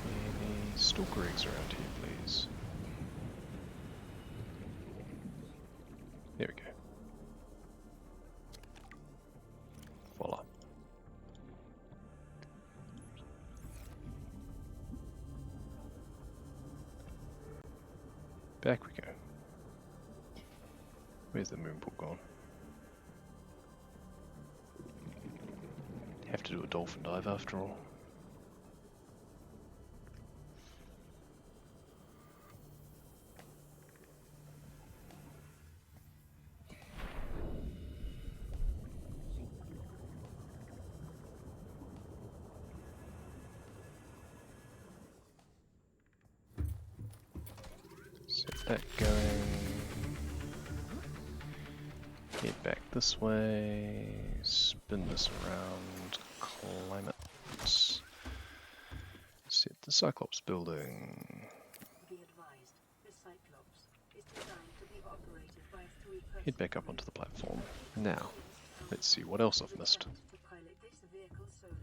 Any stalker eggs around here, please? There we go. Voila. Back we go. Where's the moon pool gone? Have to do a dolphin dive after all. Set that going. Head back this way. Spin this around. Climb it. Set the Cyclops building. Be advised, the Cyclops is designed to be operated by a 3-person Head back up onto the platform. Now, let's see what else I've missed. to pilot this vehicle solo.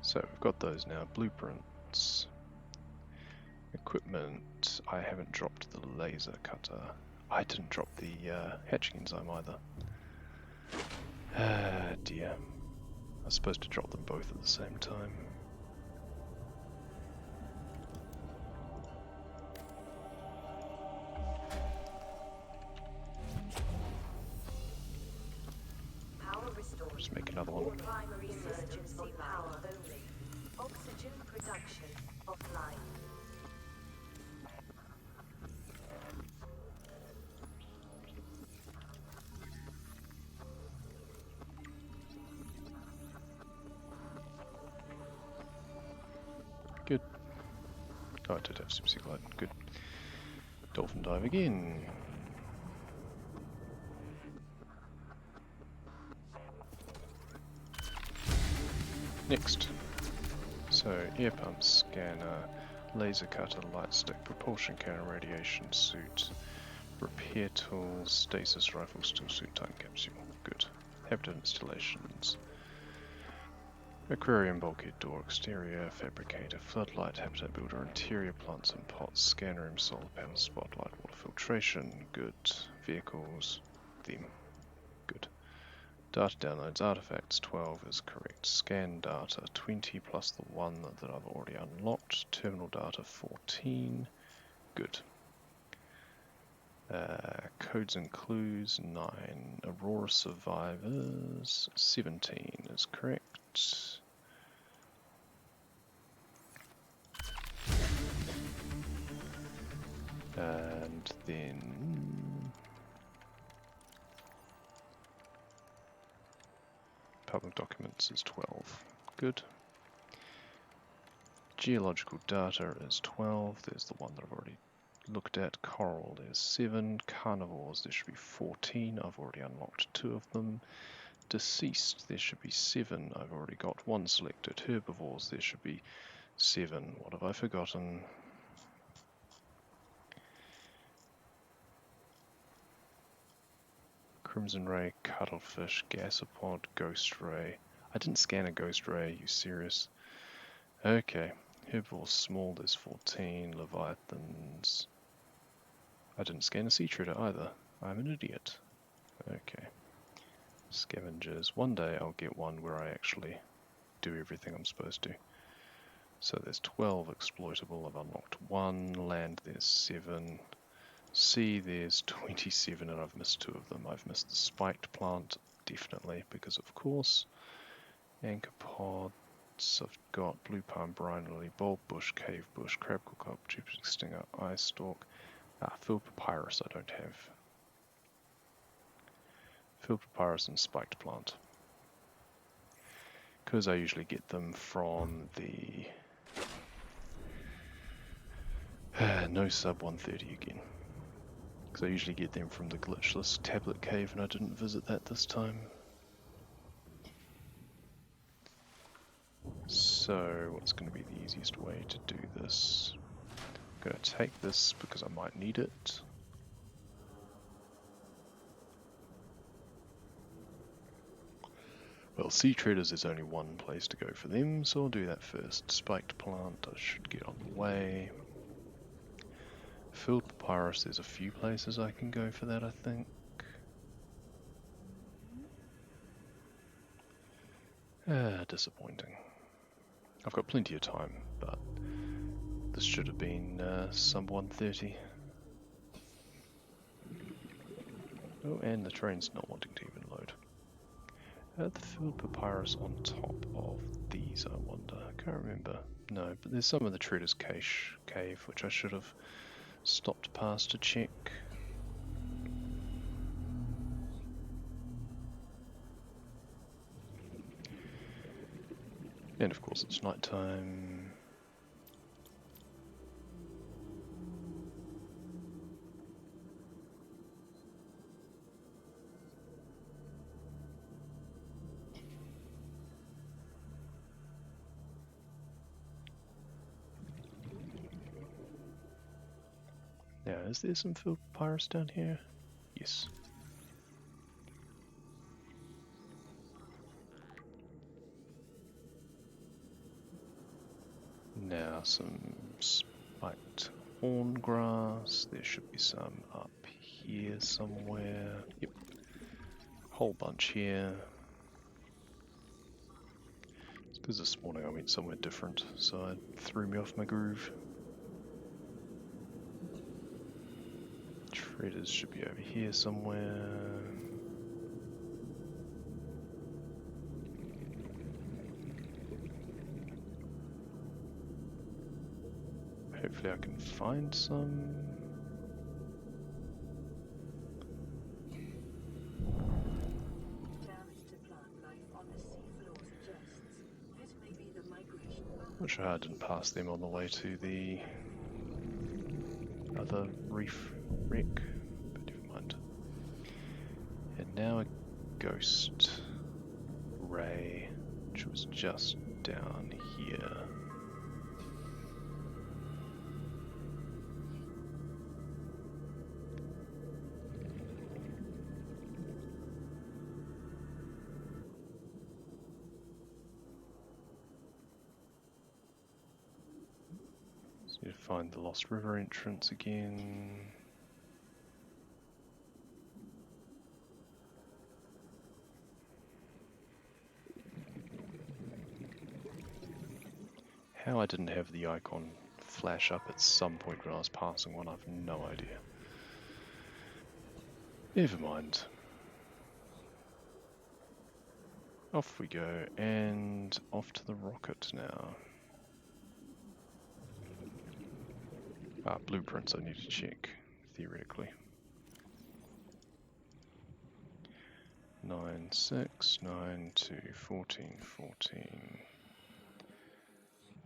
So we've got those now. Blueprints. Equipment. I haven't dropped the laser cutter. I didn't drop the hatching enzyme either. Ah dear. I was supposed to drop them both at the same time. nearby. Good. Oh, I did have Super Sea Glide. Good. Dolphin dive again. Next. So, air pump scanner, laser cutter, light stick, propulsion cannon, radiation suit, repair tools, stasis rifle, still suit, time capsule. Good. Habitat installations. Aquarium, bulkhead door, exterior, fabricator, floodlight, habitat builder, interior plants and pots, scanner room, solar panel, spotlight, water filtration. Good. Vehicles. Them. Good. Data downloads, artifacts 12 is correct. Scan data 20 plus the one that I've already unlocked. Terminal data 14. Good. Codes and clues 9. Aurora survivors 17 is correct. And then public documents is 12. Good. Geological data is 12. There's the one that I've already looked at. Coral, there's 7. Carnivores, there should be 14. I've already unlocked 2 of them. Deceased, there should be 7. I've already got 1 selected. Herbivores, there should be 7. What have I forgotten? Crimson Ray, Cuttlefish, Gasopod, Ghost Ray. I didn't scan a Ghost Ray, are you serious? Okay. Herbivores small, there's 14. Leviathans. I didn't scan a sea treader either. I'm an idiot. Okay. Scavengers. One day I'll get one where I actually do everything I'm supposed to. So there's 12 exploitable. I've unlocked 1. Land, there's 7. Sea, there's 27 and I've missed 2 of them. I've missed the spiked plant, definitely, because of course. Anchor pods, I've got blue palm, brine lily, bulb bush, cave bush, crab cook, Jupiter stinger, eye stalk. Field papyrus I don't have. Field papyrus and spiked plant. Because I usually get them from the no sub 130 again. Because I usually get them from the glitchless tablet cave and I didn't visit that this time. So what's going to be the easiest way to do this? I'm going to take this because I might need it. Well, sea traders, there's only one place to go for them, so I'll do that first. Spiked plant, I should get on the way. Field papyrus, there's a few places I can go for that, I think. Disappointing. I've got plenty of time, but this should have been sub 130. Oh, and the train's not wanting to even load. The field papyrus on top of these, I wonder. I can't remember. No, but there's some of the Trader's Cave, which I should have stopped past to check. And of course it's night time. Now, is there some field papyrus down here? Yes. Now some spiked horn grass. There should be some up here somewhere. Yep. Whole bunch here. It's because this morning I went somewhere different, so it threw me off my groove. Traders should be over here somewhere. Hopefully I can find some. Damage to plant life on the seafloor suggests this may be the migration path. Not sure how I didn't pass them on the way to the other reef wreck, but never mind. And now a ghost ray, which was just down here. Just need to find the Lost River entrance again. How I didn't have the icon flash up at some point when I was passing one, I've no idea. Never mind. Off we go, and off to the rocket now. Blueprints I need to check, theoretically. 9, 6, 9, 2, 14, 14.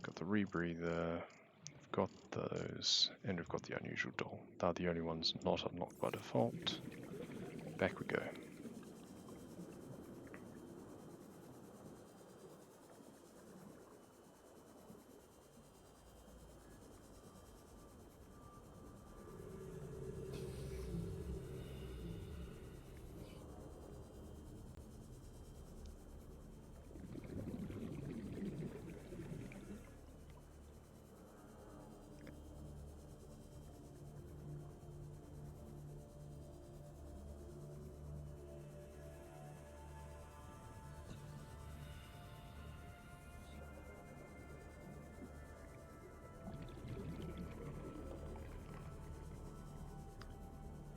Got the rebreather, we've got those, and we've got the unusual doll. They're the only ones not unlocked by default. Back we go.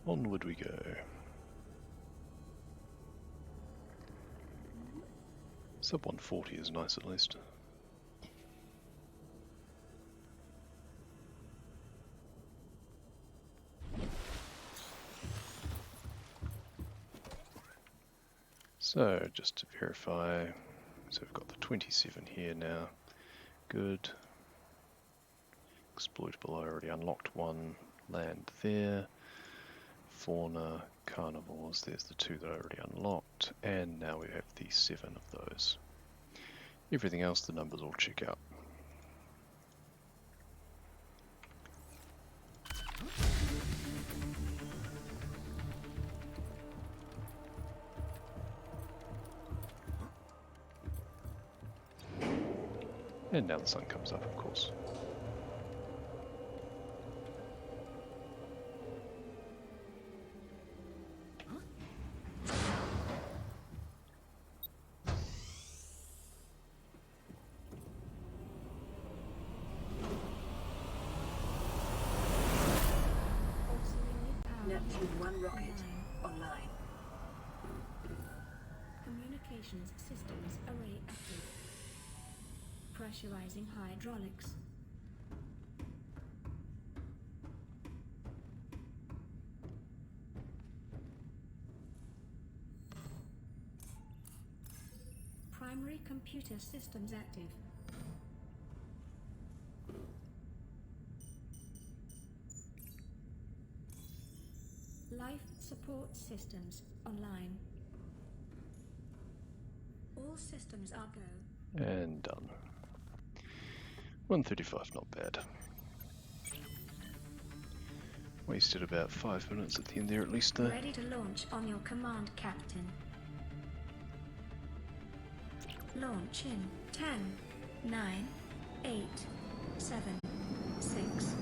Onward we go. Sub 140 is nice at least. So just to verify, so we've got the 27 here now. Good. Exploitable, I already unlocked one. Land there. Fauna, carnivores, there's the 2 that I already unlocked, and now we have the 7 of those. Everything else, the numbers all check out. And now the sun comes up, of course. Neptune 1 rocket online. Communications systems array active. Pressurizing hydraulics. Primary computer systems active. Life support systems online. All systems are go. And done. 135, not bad. Wasted about 5 minutes at the end there at least though. Ready to launch on your command, Captain. Launch in 10, 9, 8, 7, 6,